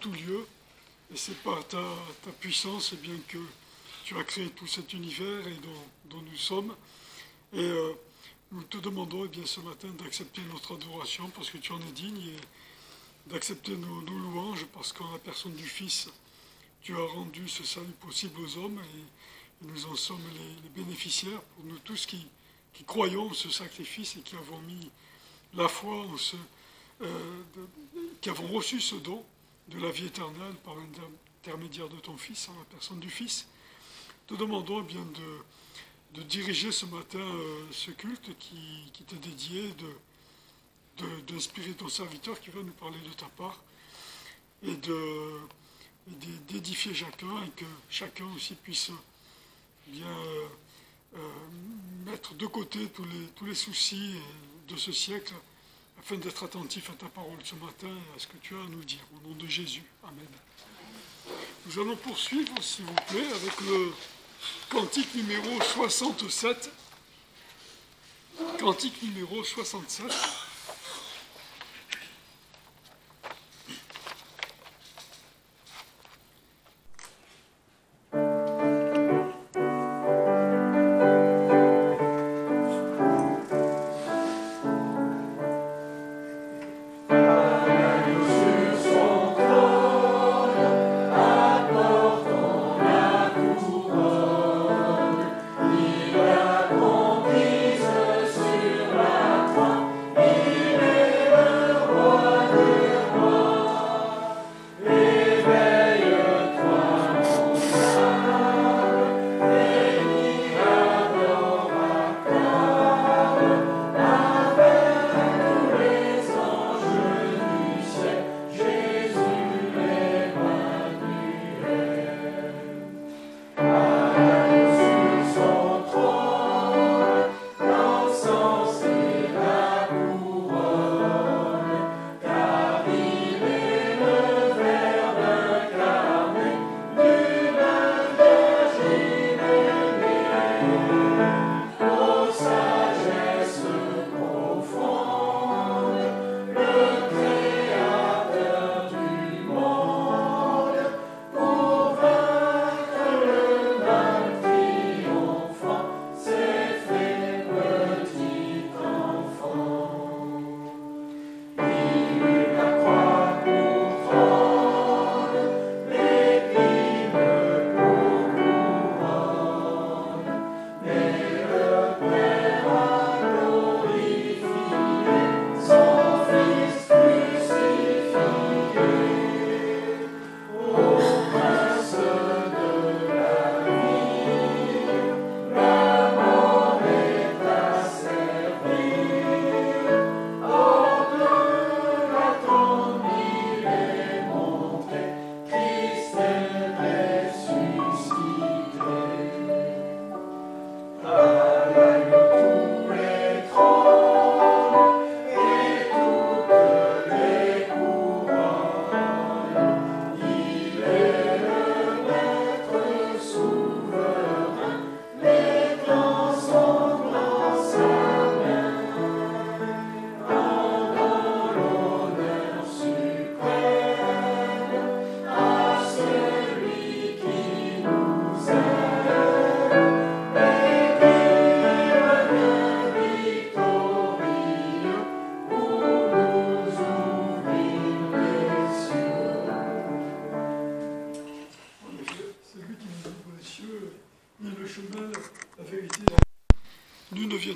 tout lieu, et c'est par ta puissance eh bien, que tu as créé tout cet univers et dont nous sommes. Et nous te demandons eh bien, ce matin d'accepter notre adoration parce que tu en es digne, et d'accepter nos louanges parce qu'en la personne du Fils, tu as rendu ce salut possible aux hommes, et nous en sommes les bénéficiaires, pour nous tous qui croyons en ce sacrifice et qui avons mis la foi en qui avons reçu ce don de la vie éternelle par l'intermédiaire de ton Fils, en la personne du Fils. Te demandons eh bien de diriger ce matin ce culte qui t'est dédié, d'inspirer ton serviteur qui va nous parler de ta part, et d'édifier chacun, et que chacun aussi puisse bien mettre de côté tous les soucis de ce siècle, afin d'être attentif à ta parole ce matin et à ce que tu as à nous dire. Au nom de Jésus. Amen. Nous allons poursuivre, s'il vous plaît, avec le cantique numéro 67. Cantique numéro 67.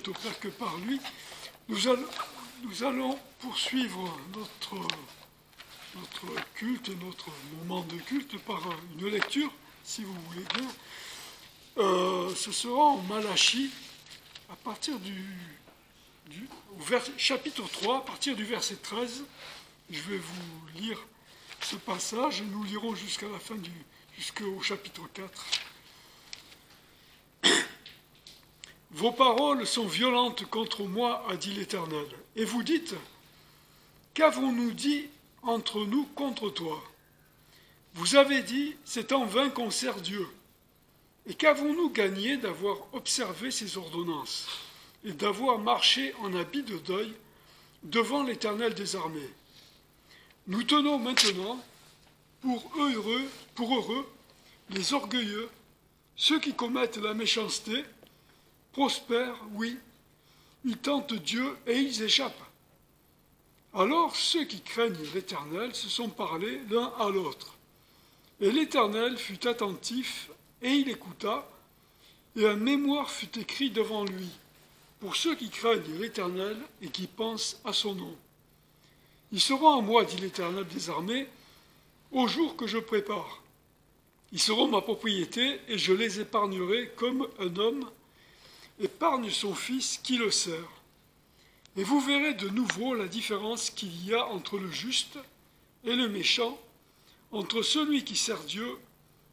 Au Père que par lui. Nous allons poursuivre notre culte, notre moment de culte par une lecture, si vous voulez bien. Ce sera en Malachie, à partir chapitre 3, à partir du verset 13. Je vais vous lire ce passage et nous lirons jusqu'à la fin, jusqu'au chapitre 4. Vos paroles sont violentes contre moi, a dit l'Éternel. Et vous dites, qu'avons-nous dit entre nous contre toi? Vous avez dit, c'est en vain qu'on sert Dieu. Et qu'avons-nous gagné d'avoir observé ses ordonnances et d'avoir marché en habit de deuil devant l'Éternel des armées? Nous tenons maintenant pour heureux les orgueilleux, ceux qui commettent la méchanceté, prospèrent, oui, ils tentent Dieu et ils échappent. Alors ceux qui craignent l'Éternel se sont parlé l'un à l'autre. Et l'Éternel fut attentif, et il écouta, et un mémoire fut écrit devant lui, pour ceux qui craignent l'Éternel et qui pensent à son nom. Ils seront en moi, dit l'Éternel des armées, au jour que je prépare. Ils seront ma propriété, et je les épargnerai comme un homme épargne son fils qui le sert. Et vous verrez de nouveau la différence qu'il y a entre le juste et le méchant, entre celui qui sert Dieu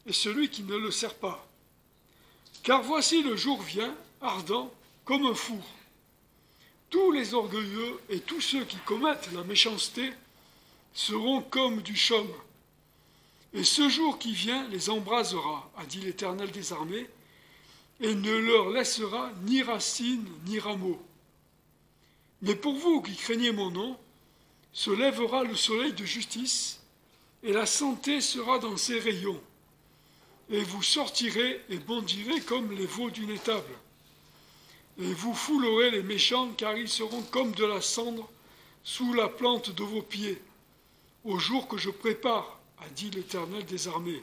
et celui qui ne le sert pas. Car voici le jour vient, ardent comme un four. Tous les orgueilleux et tous ceux qui commettent la méchanceté seront comme du chaume. Et ce jour qui vient les embrasera, a dit l'Éternel des armées, et ne leur laissera ni racine ni rameaux. Mais pour vous qui craignez mon nom, se lèvera le soleil de justice, et la santé sera dans ses rayons. Et vous sortirez et bondirez comme les veaux d'une étable. Et vous foulerez les méchants, car ils seront comme de la cendre sous la plante de vos pieds, au jour que je prépare, a dit l'Éternel des armées.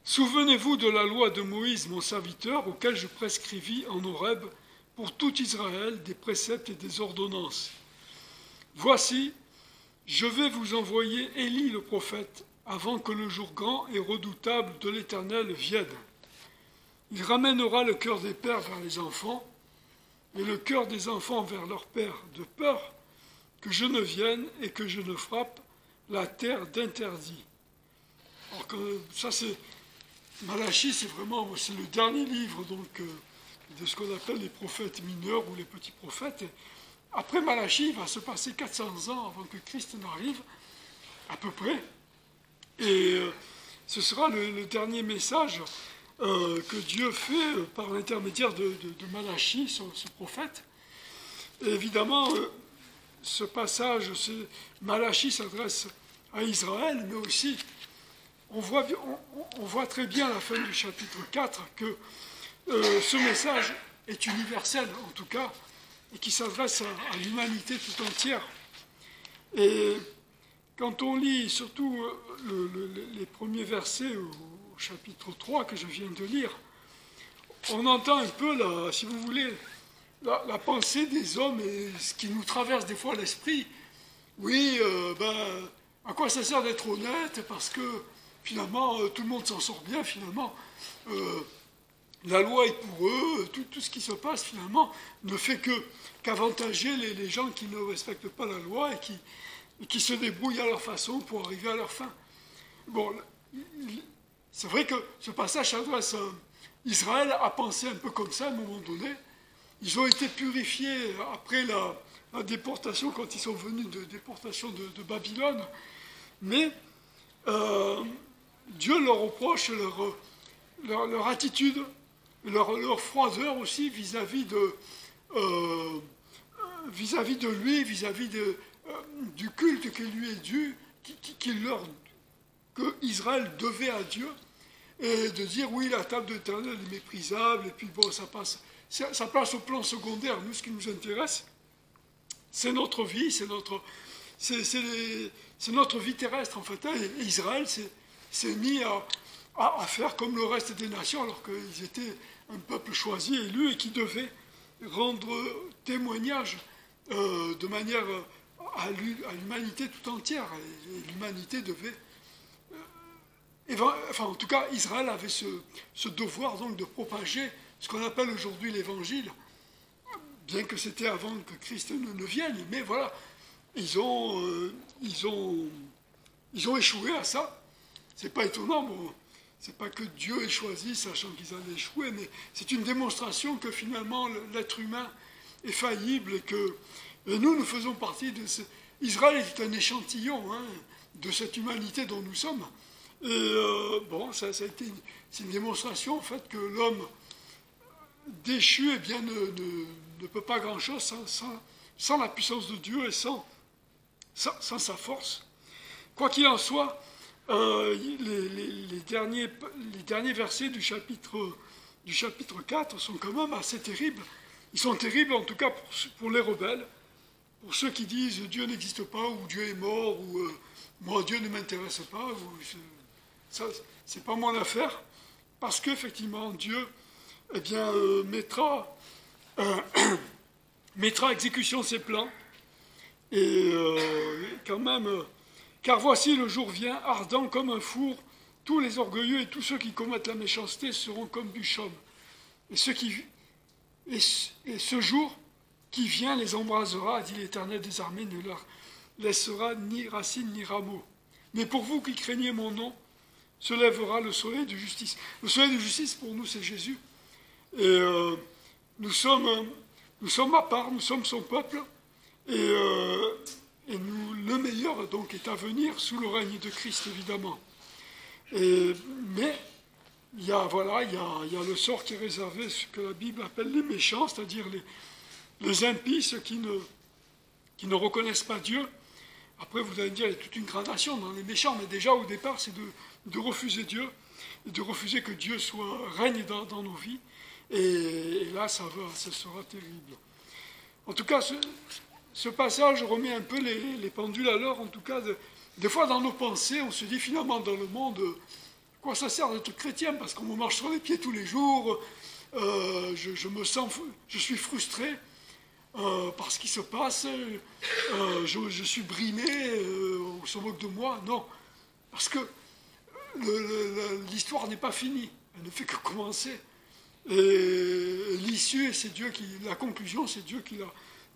Souvenez-vous de la loi de Moïse, mon serviteur, auquel je prescrivis en Horeb pour tout Israël des préceptes et des ordonnances. Voici, je vais vous envoyer Élie le prophète, avant que le jour grand et redoutable de l'Éternel vienne. Il ramènera le cœur des pères vers les enfants, et le cœur des enfants vers leurs pères, de peur que je ne vienne et que je ne frappe la terre d'interdit. Alors que ça c'est Malachie, c'est le dernier livre donc de ce qu'on appelle les prophètes mineurs ou les petits prophètes. Et après Malachie, il va se passer 400 ans avant que Christ n'arrive, à peu près. Et ce sera le dernier message que Dieu fait par l'intermédiaire de Malachie, ce prophète. Et évidemment, ce passage, Malachie s'adresse à Israël, mais aussi, on voit très bien à la fin du chapitre 4 que ce message est universel, en tout cas, et qui s'adresse à l'humanité tout entière. Et quand on lit surtout les premiers versets au chapitre 3 que je viens de lire, on entend un peu, si vous voulez, la pensée des hommes et ce qui nous traverse des fois l'esprit. Oui, à quoi ça sert d'être honnête? Parce que finalement, tout le monde s'en sort bien, finalement. La loi est pour eux, tout ce qui se passe, finalement, ne fait qu'avantager les gens qui ne respectent pas la loi et qui se débrouillent à leur façon pour arriver à leur fin. Bon, c'est vrai que ce passage s'adresse à Israël a pensé un peu comme ça à un moment donné. Ils ont été purifiés après la déportation, quand ils sont venus de déportation de Babylone. Mais Dieu leur reproche leur attitude, leur froideur aussi vis-à-vis de lui, vis-à-vis du culte qui lui est dû, que Israël devait à Dieu, et de dire oui, la table de l'Éternel est méprisable, et puis bon, ça passe au plan secondaire. Nous, ce qui nous intéresse, c'est notre vie, c'est notre vie terrestre en fait. Et Israël s'est mis à faire comme le reste des nations, alors qu'ils étaient un peuple choisi, élu, et qui devait rendre témoignage de manière à l'humanité tout entière. Et l'humanité devait... en tout cas, Israël avait ce devoir donc de propager ce qu'on appelle aujourd'hui l'évangile, bien que c'était avant que Christ ne vienne, mais voilà, ils ont échoué à ça. C'est pas étonnant, bon, c'est pas que Dieu ait choisi, sachant qu'ils allaient échouer, mais c'est une démonstration que finalement l'être humain est faillible et nous faisons partie de ce... Israël est un échantillon de cette humanité dont nous sommes. Et c'est une démonstration en fait que l'homme déchu ne peut pas grand-chose sans la puissance de Dieu et sans sa force. Quoi qu'il en soit, les derniers versets du chapitre 4 sont quand même assez terribles. Ils sont terribles en tout cas pour les rebelles, pour ceux qui disent Dieu n'existe pas, ou Dieu est mort, ou moi Dieu ne m'intéresse pas, ça c'est pas mon affaire, parce qu'effectivement Dieu eh bien, mettra à exécution ses plans, et quand même, car voici le jour vient, ardent comme un four, tous les orgueilleux et tous ceux qui commettent la méchanceté seront comme du chaume. Et ce jour qui vient les embrasera, dit l'Éternel des armées, ne leur laissera ni racine ni rameau. Mais pour vous qui craignez mon nom, se lèvera le soleil de justice. Le soleil de justice, pour nous, c'est Jésus. Et nous sommes à part, nous sommes son peuple, et le meilleur donc est à venir sous le règne de Christ, évidemment. Mais il y a le sort qui est réservé, ce que la Bible appelle les méchants, c'est-à-dire les impies, ceux qui ne reconnaissent pas Dieu. Après, vous allez me dire, il y a toute une gradation dans les méchants, mais déjà au départ, c'est de refuser Dieu, et de refuser que Dieu règne dans nos vies. Et là, ça sera terrible. En tout cas, ce passage remet un peu les pendules à l'heure. En tout cas, des fois dans nos pensées, on se dit finalement dans le monde, quoi ça sert d'être chrétien, parce qu'on me marche sur les pieds tous les jours, je suis frustré par ce qui se passe, je suis brimé, on se moque de moi. Non, parce que l'histoire n'est pas finie, elle ne fait que commencer. Et l'issue, c'est Dieu la conclusion, c'est Dieu qui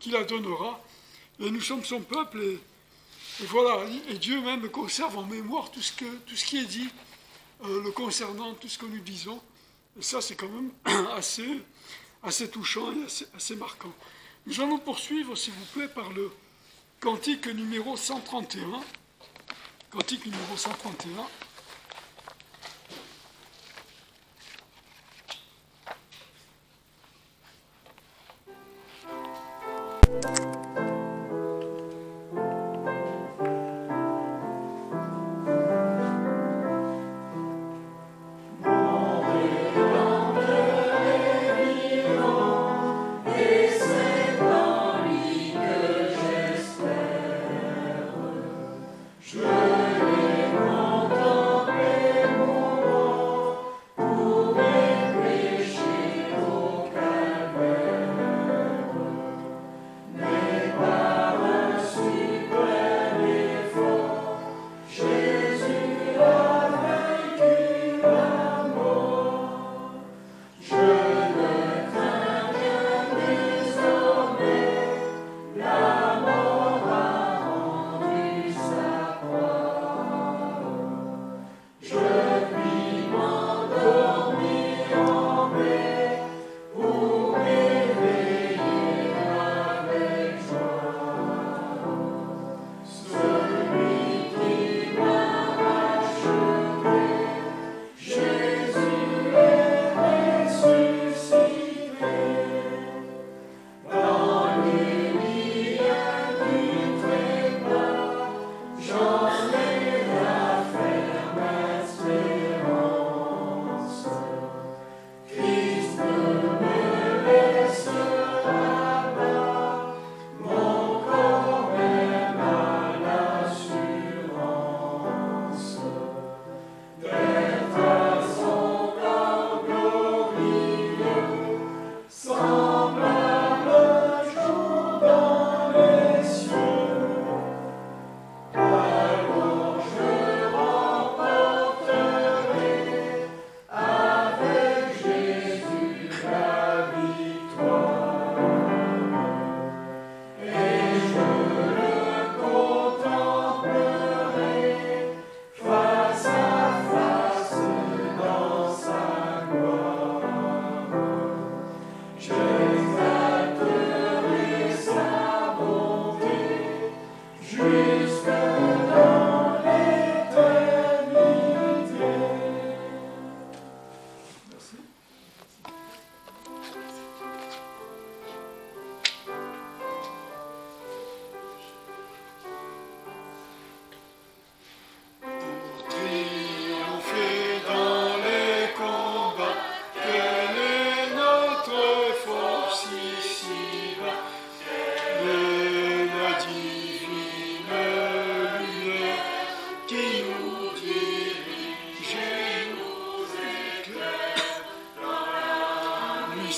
la donnera. Et nous sommes son peuple, et voilà. Et Dieu même conserve en mémoire tout ce qui est dit le concernant, tout ce que nous disons. Et ça, c'est quand même assez touchant et assez marquant. Nous allons poursuivre, s'il vous plaît, par le cantique numéro 131. Cantique numéro 131. Je les entends.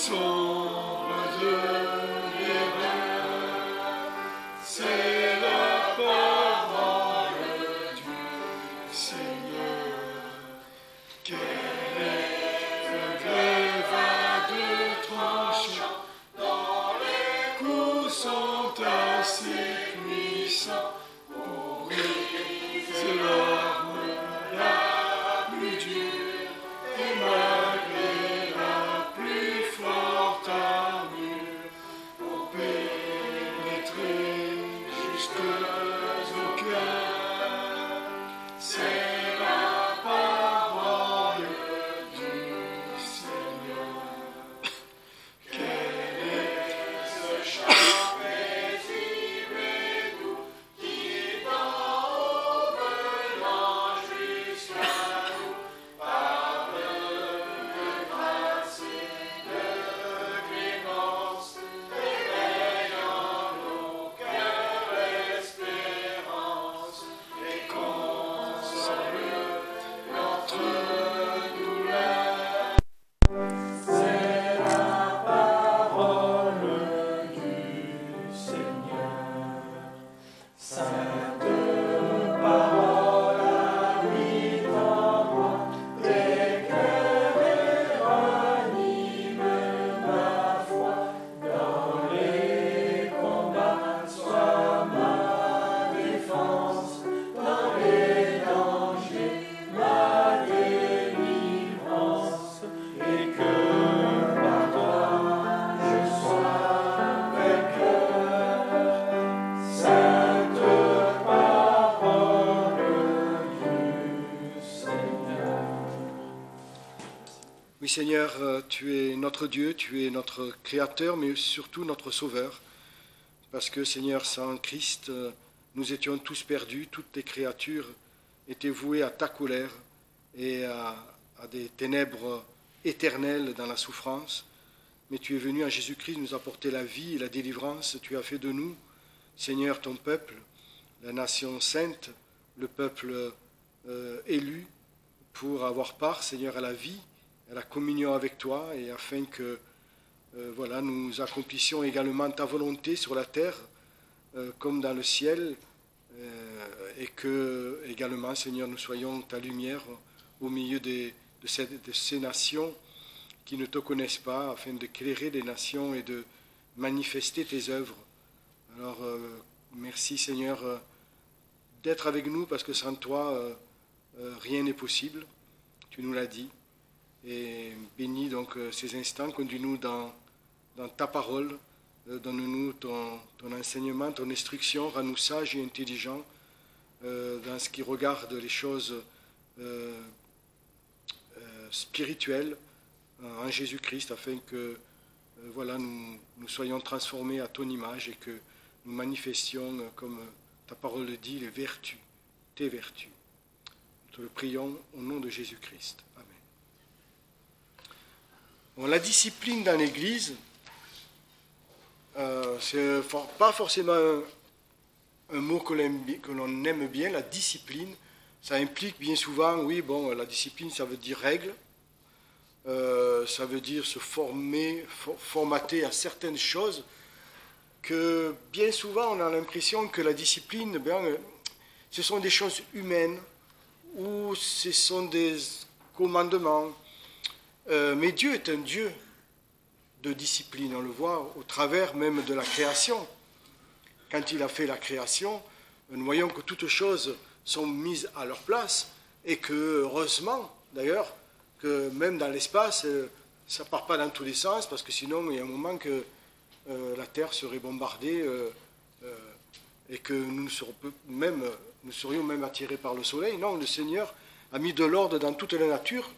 semble de l'erreur, c'est la parole du Seigneur. Quel est le glaive à deux tranchants, dont les coups sont assez puissants pour briser l'arme la plus dure et malgré la plus forte armure, pour pénétrer jusqu'au cœur. C'est la parole du Seigneur. Quel est ce chant paisible et doux qui tend au venant jusqu'à nous, parle de grâce et de clémence, éveillant nos cœurs l'espérance et console notre douleur. C'est la parole du Seigneur. Sainte parole, habite en moi, éclaire et ranime ma foi. Dans les combats, sois ma défense, dans les dangers, ma délivrance, et que par toi je sois vainqueur. Sainte parole du Seigneur. Oui Seigneur, tu es notre Dieu, tu es notre Créateur, mais surtout notre Sauveur. Parce que Seigneur, sans Christ, nous étions tous perdus, toutes les créatures étaient vouées à ta colère et à des ténèbres éternelles dans la souffrance. Mais tu es venu en Jésus-Christ nous apporter la vie et la délivrance. Tu as fait de nous, Seigneur, ton peuple, la nation sainte, le peuple élu, pour avoir part, Seigneur, à la vie, à la communion avec toi, et afin que voilà, nous accomplissions également ta volonté sur la terre, comme dans le ciel, et que également, Seigneur, nous soyons ta lumière au milieu de ces nations qui ne te connaissent pas, afin d'éclairer les nations et de manifester tes œuvres. Alors, merci Seigneur d'être avec nous, parce que sans toi, rien n'est possible. Tu nous l'as dit. Et bénis donc ces instants, conduis-nous dans ta parole, donne-nous ton enseignement, ton instruction, rends-nous sages et intelligents dans ce qui regarde les choses spirituelles en Jésus-Christ, afin que voilà, nous soyons transformés à ton image et que nous manifestions, comme ta parole le dit, les vertus, tes vertus. Nous te le prions au nom de Jésus-Christ. Amen. Bon, la discipline dans l'Église, c'est pas forcément un mot que l'on aime bien, la discipline. Ça implique bien souvent, oui, bon, la discipline, ça veut dire règle, ça veut dire se formater à certaines choses, que bien souvent on a l'impression que la discipline, ce sont des choses humaines, ou ce sont des commandements. Mais Dieu est un Dieu de discipline, on le voit au travers même de la création. Quand il a fait la création, nous voyons que toutes choses sont mises à leur place, et que, heureusement, d'ailleurs, que même dans l'espace, ça ne part pas dans tous les sens, parce que sinon, il y a un moment que la Terre serait bombardée, et que nous serions même attirés par le soleil. Non, le Seigneur a mis de l'ordre dans toute la nature,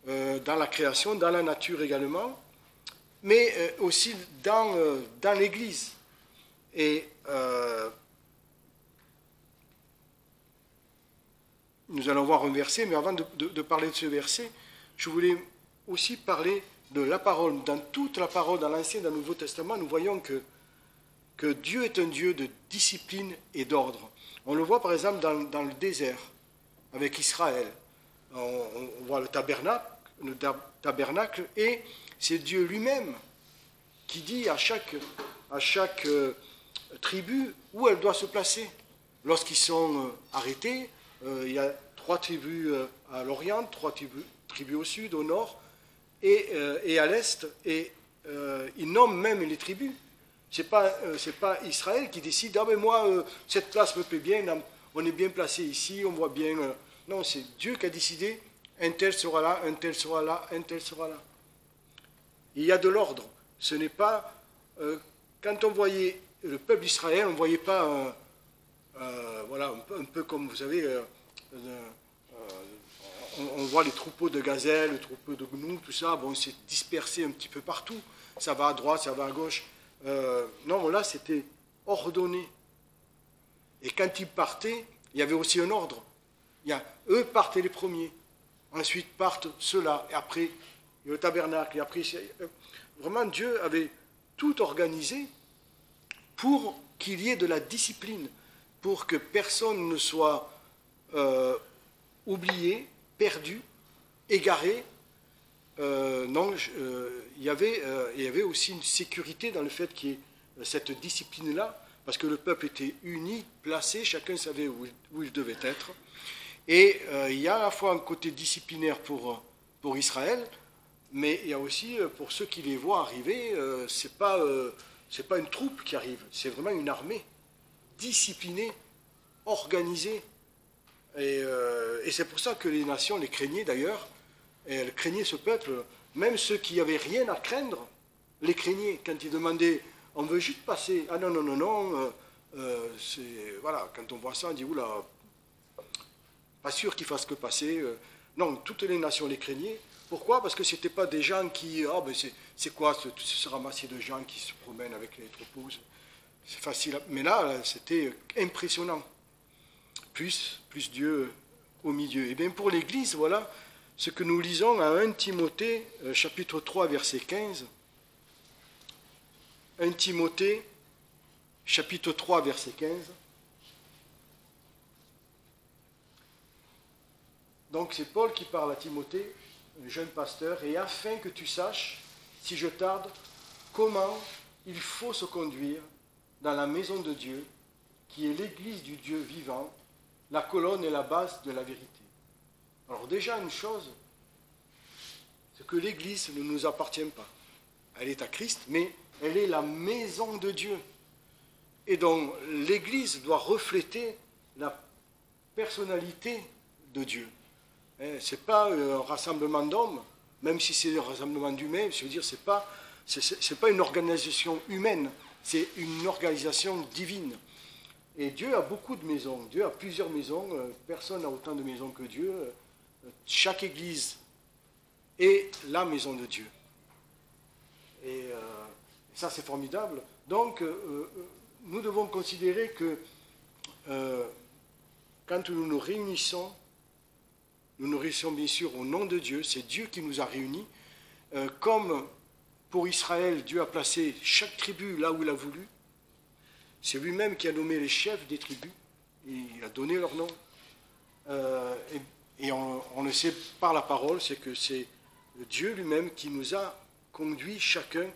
dans la création, dans la nature également, mais aussi dans l'Église. Et nous allons voir un verset, mais avant de parler de ce verset, je voulais aussi parler de la parole. Dans toute la parole, dans l'Ancien et dans le Nouveau Testament, nous voyons que Dieu est un Dieu de discipline et d'ordre. On le voit par exemple dans le désert, avec Israël. On voit le tabernacle, et c'est Dieu lui-même qui dit à chaque tribu où elle doit se placer. Lorsqu'ils sont arrêtés, il y a 3 tribus à l'Orient, 3 tribus au sud, au nord et à l'est, et ils nomment même les tribus. C'est pas Israël qui décide, ah ben moi, cette place me plaît bien, on est bien placé ici, on voit bien. Non, c'est Dieu qui a décidé, un tel sera là, un tel sera là, un tel sera là. Il y a de l'ordre. Ce n'est pas, quand on voyait le peuple d'Israël, on ne voyait pas, voilà, un peu comme vous savez, on voit les troupeaux de gazelles, les troupeaux de gnous, tout ça, bon, c'est dispersé un petit peu partout. Ça va à droite, ça va à gauche. Non, là, c'était ordonné. Et quand ils partaient, il y avait aussi un ordre. Eux partaient les premiers. Ensuite partent ceux-là. Et après, il y a le tabernacle. Et après, vraiment, Dieu avait tout organisé pour qu'il y ait de la discipline, pour que personne ne soit oublié, perdu, égaré. Non, il y avait aussi une sécurité dans le fait qu'il y ait cette discipline-là, parce que le peuple était uni, placé, chacun savait où il devait être. Et il y a à la fois un côté disciplinaire pour Israël, mais il y a aussi, pour ceux qui les voient arriver, c'est pas une troupe qui arrive, c'est vraiment une armée disciplinée, organisée. Et c'est pour ça que les nations les craignaient d'ailleurs, et elles craignaient ce peuple. Même ceux qui n'avaient rien à craindre les craignaient. Quand ils demandaient, on veut juste passer. Ah non, non, non, non. Voilà, quand on voit ça, on dit, oula, pas sûr qu'ils fassent que passer. Non, toutes les nations les craignaient. Pourquoi? Parce que ce n'étaient pas des gens qui, ah ben c'est quoi ce ramassis de gens qui se promènent avec les troupeaux? C'est facile. Mais là, c'était impressionnant. Plus Dieu au milieu. Et bien pour l'Église, voilà ce que nous lisons à 1 Timothée, chapitre 3, verset 15. 1 Timothée, chapitre 3, verset 15. Donc c'est Paul qui parle à Timothée, un jeune pasteur, et afin que tu saches, si je tarde, comment il faut se conduire dans la maison de Dieu, qui est l'Église du Dieu vivant, la colonne et la base de la vérité. Alors déjà une chose, c'est que l'Église ne nous appartient pas. Elle est à Christ, mais elle est la maison de Dieu. Et donc l'Église doit refléter la personnalité de Dieu. Ce n'est pas un rassemblement d'hommes, même si c'est un rassemblement d'humains, je veux dire, c'est pas une organisation humaine, c'est une organisation divine. Et Dieu a beaucoup de maisons, Dieu a plusieurs maisons, personne n'a autant de maisons que Dieu. Chaque église est la maison de Dieu. Et ça, c'est formidable. Donc, nous devons considérer que quand nous nous réunissons bien sûr au nom de Dieu, c'est Dieu qui nous a réunis. Comme pour Israël, Dieu a placé chaque tribu là où il a voulu. C'est lui-même qui a nommé les chefs des tribus, il a donné leur nom. Et on le sait par la parole, c'est que c'est Dieu lui-même qui nous a conduits chacun,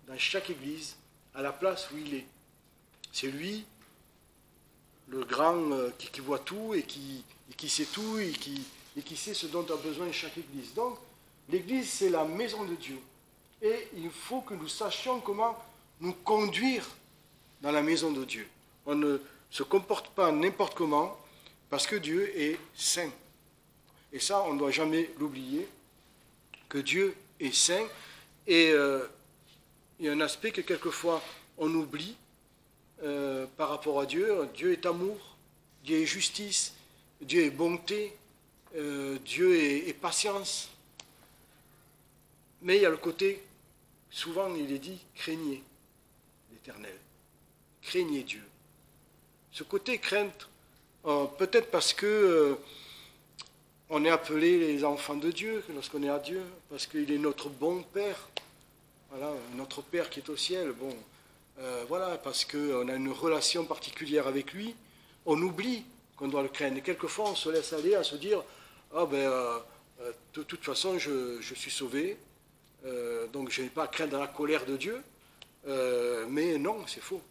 dans chaque église, à la place où il est. C'est lui, le grand qui voit tout et qui sait tout et qui sait ce dont a besoin chaque église. Donc, l'église, c'est la maison de Dieu. Et il faut que nous sachions comment nous conduire dans la maison de Dieu. On ne se comporte pas n'importe comment parce que Dieu est saint. Et ça, on ne doit jamais l'oublier, que Dieu est saint. Et il y a un aspect que quelquefois on oublie par rapport à Dieu. Dieu est amour, Dieu est justice, Dieu est bonté, Dieu est patience. Mais il y a le côté, souvent il est dit, craignez l'Éternel. Craignez Dieu. Ce côté crainte, peut-être parce que on est appelé les enfants de Dieu lorsqu'on est à Dieu, parce qu'il est notre bon Père, voilà, notre Père qui est au ciel. Bon, voilà, parce qu'on a une relation particulière avec lui, on oublie qu'on doit le craindre. Et quelquefois, on se laisse aller à se dire, ah ben, de toute façon, je suis sauvé, donc je n'ai pas à craindre la colère de Dieu. Mais non, c'est faux.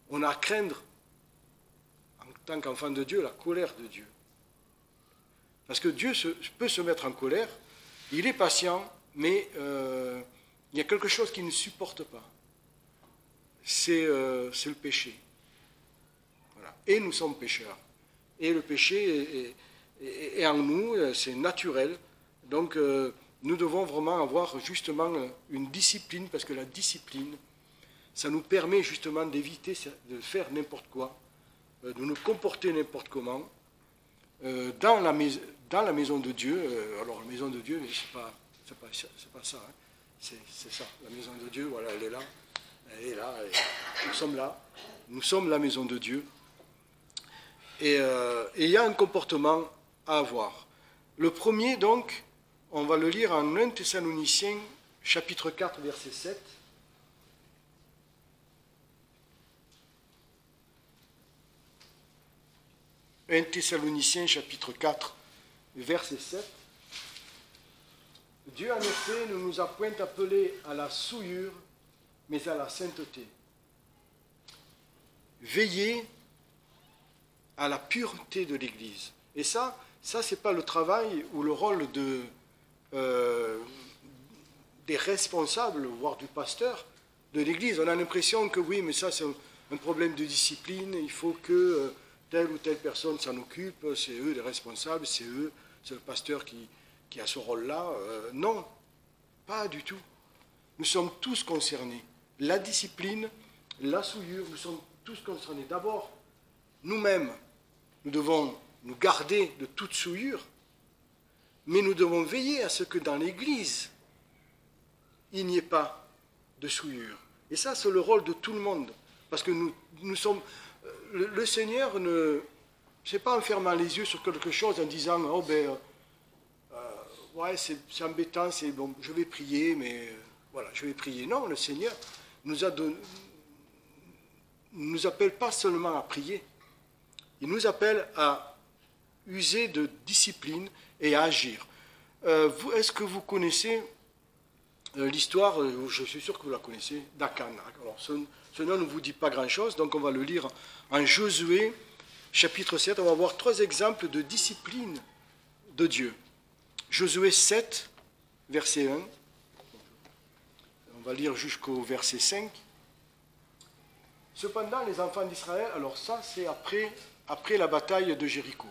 On a à craindre, en tant qu'enfant de Dieu, la colère de Dieu. Parce que Dieu peut se mettre en colère, il est patient, mais il y a quelque chose qu'il ne supporte pas. C'est le péché. Voilà. Et nous sommes pécheurs. Et le péché est en nous, c'est naturel. Donc nous devons vraiment avoir justement une discipline, parce que la discipline, ça nous permet justement d'éviter de faire n'importe quoi, de nous comporter n'importe comment, dans la maison de Dieu. Alors la maison de Dieu, c'est pas ça, hein. C'est ça, la maison de Dieu, voilà, elle est là, nous sommes là, nous sommes la maison de Dieu. Et il y a un comportement à avoir. Le premier, donc, on va le lire en 1 Thessaloniciens, chapitre 4, verset 7. 1 Thessaloniciens, chapitre 4, verset 7. Dieu, en effet, ne nous a point appelés à la souillure, mais à la sainteté. Veillez à la pureté de l'Église. Et ça c'est pas le travail ou le rôle des responsables, voire du pasteur de l'Église. On a l'impression que oui, mais ça c'est un problème de discipline, il faut que telle ou telle personne s'en occupe, c'est eux les responsables, c'est le pasteur qui a ce rôle-là. Non, pas du tout. Nous sommes tous concernés. La discipline, la souillure, nous sommes tous concernés. D'abord, nous-mêmes, nous devons nous garder de toute souillure, mais nous devons veiller à ce que dans l'Église, il n'y ait pas de souillure. Et ça, c'est le rôle de tout le monde. Parce que nous sommes... Le Seigneur ne... C'est pas en fermant les yeux sur quelque chose, en disant, oh ben... ouais, c'est embêtant, c'est bon, je vais prier, mais... voilà, je vais prier. Non, le Seigneur nous appelle pas seulement à prier. Il nous appelle à user de discipline et à agir. Est-ce que vous connaissez l'histoire, je suis sûr que vous la connaissez, d'Akan? Alors, ce nom ne vous dit pas grand-chose, donc on va le lire en Josué, chapitre 7. On va voir 3 exemples de discipline de Dieu. Josué 7, verset 1. On va lire jusqu'au verset 5. Cependant, les enfants d'Israël, alors ça c'est après la bataille de Jéricho.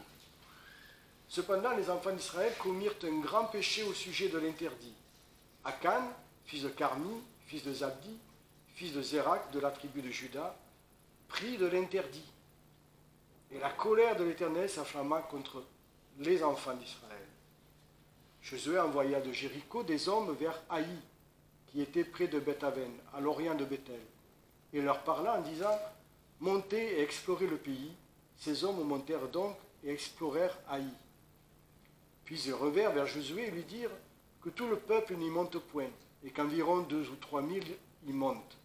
Cependant, les enfants d'Israël commirent un grand péché au sujet de l'interdit. Akan, fils de Carmi, fils de Zabdi, fils de Zérak, de la tribu de Juda, prit de l'interdit. Et la colère de l'Éternel s'enflamma contre les enfants d'Israël. Josué envoya de Jéricho des hommes vers Haï, qui était près de Beth-Aven, à l'orient de Bethel, et leur parla en disant, « Montez et explorez le pays. » Ces hommes montèrent donc et explorèrent Haï. Puis ils revinrent vers Josué et lui dirent que tout le peuple n'y monte point, et qu'environ 2 ou 3 000 y montent,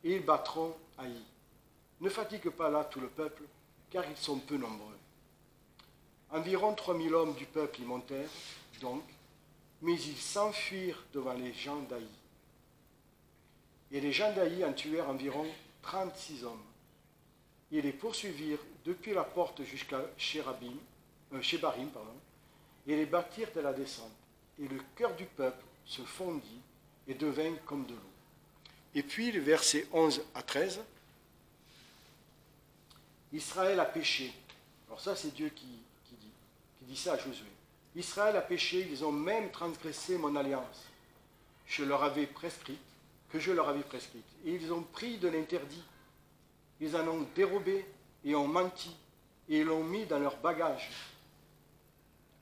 et ils battront Haï. Ne fatigue pas là tout le peuple, car ils sont peu nombreux. Environ 3 000 hommes du peuple y montèrent, donc, mais ils s'enfuirent devant les gens d'Haï. Et les gens d'Haï en tuèrent environ 36 hommes. Ils les poursuivirent depuis la porte jusqu'à Shebarim, et les battirent à la descente. Et le cœur du peuple se fondit et devint comme de l'eau. Et puis, les versets 11 à 13, Israël a péché. Alors ça, c'est Dieu qui dit ça à Josué. Israël a péché, ils ont même transgressé mon alliance. Que je leur avais prescrite, et ils ont pris de l'interdit. Ils en ont dérobé et ont menti, et ils l'ont mis dans leur bagage.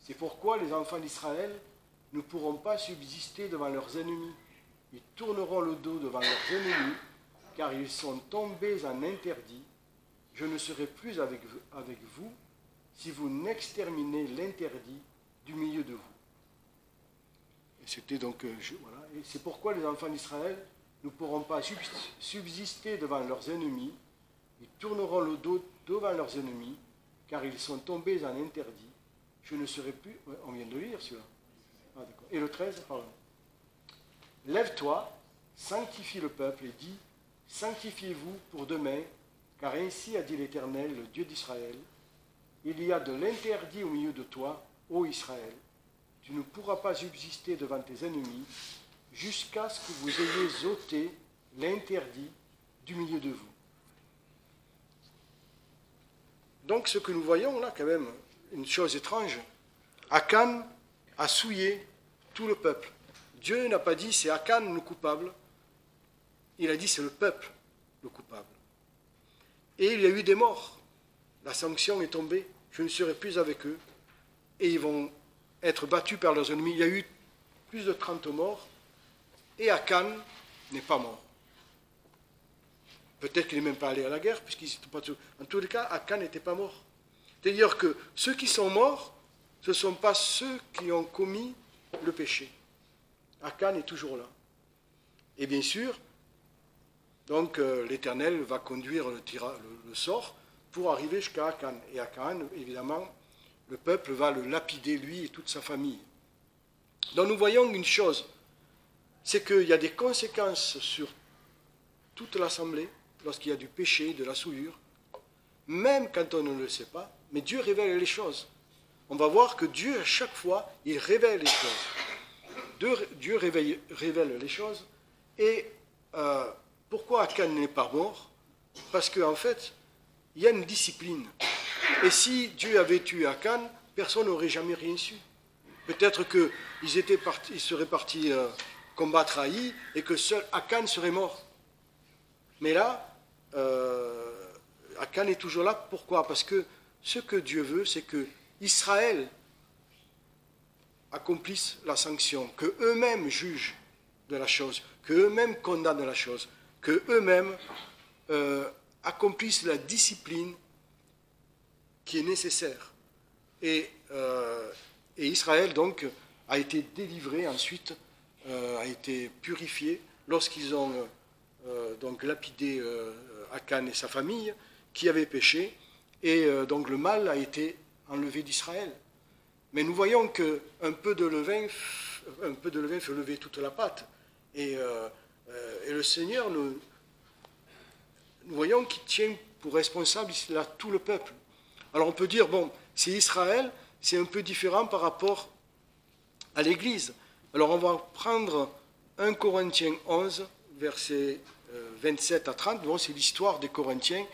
C'est pourquoi les enfants d'Israël ne pourront pas subsister devant leurs ennemis. Ils tourneront le dos devant leurs ennemis, car ils sont tombés en interdit. Je ne serai plus avec vous si vous n'exterminez l'interdit du milieu de vous. Et c'était donc, voilà. Et c'est pourquoi les enfants d'Israël ne pourront pas subsister devant leurs ennemis. Ils tourneront le dos devant leurs ennemis, car ils sont tombés en interdit. Je ne serai plus... Ouais, on vient de lire celui-là. Ah, d'accord. Et le 13, pardon. Lève-toi, sanctifie le peuple et dis, sanctifiez-vous pour demain, car ainsi a dit l'Éternel, le Dieu d'Israël, il y a de l'interdit au milieu de toi, ô Israël. Tu ne pourras pas subsister devant tes ennemis jusqu'à ce que vous ayez ôté l'interdit du milieu de vous. Donc ce que nous voyons là, quand même, une chose étrange, Akan a souillé tout le peuple. Dieu n'a pas dit c'est Akan le coupable, il a dit c'est le peuple le coupable. Et il y a eu des morts. La sanction est tombée, je ne serai plus avec eux, et ils vont être battus par leurs ennemis. Il y a eu plus de 30 morts, et Akan n'est pas mort. Peut-être qu'il n'est même pas allé à la guerre, puisqu'il n'était pas tout. En tous les cas, Akan n'était pas mort. C'est-à-dire que ceux qui sont morts, ce ne sont pas ceux qui ont commis le péché. Akan est toujours là. Et bien sûr, donc l'Éternel va conduire le sort pour arriver jusqu'à Akan. Et Akan, évidemment, le peuple va le lapider, lui et toute sa famille. Donc nous voyons une chose, c'est qu'il y a des conséquences sur toute l'assemblée, lorsqu'il y a du péché, de la souillure, même quand on ne le sait pas, mais Dieu révèle les choses. On va voir que Dieu, à chaque fois, il révèle les choses. Dieu révèle les choses. Et pourquoi Akan n'est pas mort? Parce qu'en fait, il y a une discipline. Et si Dieu avait tué Akan, personne n'aurait jamais rien su. Peut-être qu'ils seraient partis combattre Haï et que seul Akan serait mort. Mais là, Akan est toujours là. Pourquoi? Parce que ce que Dieu veut, c'est que Israël accomplisse la sanction, qu'eux-mêmes jugent de la chose, qu'eux-mêmes condamnent la chose, qu'eux-mêmes accomplissent la discipline qui est nécessaire. Et Israël, donc, a été délivré ensuite, a été purifié lorsqu'ils ont donc lapidé Akan et sa famille qui avaient péché, et donc le mal a été enlevé d'Israël. Mais nous voyons qu'un peu de levain fait lever toute la pâte. Et le Seigneur, nous voyons qu'il tient pour responsable là tout le peuple. Alors on peut dire, bon, c'est Israël, c'est un peu différent par rapport à l'Église. Alors on va prendre 1 Corinthiens 11, versets 27 à 30. Bon, c'est l'histoire des Corinthiens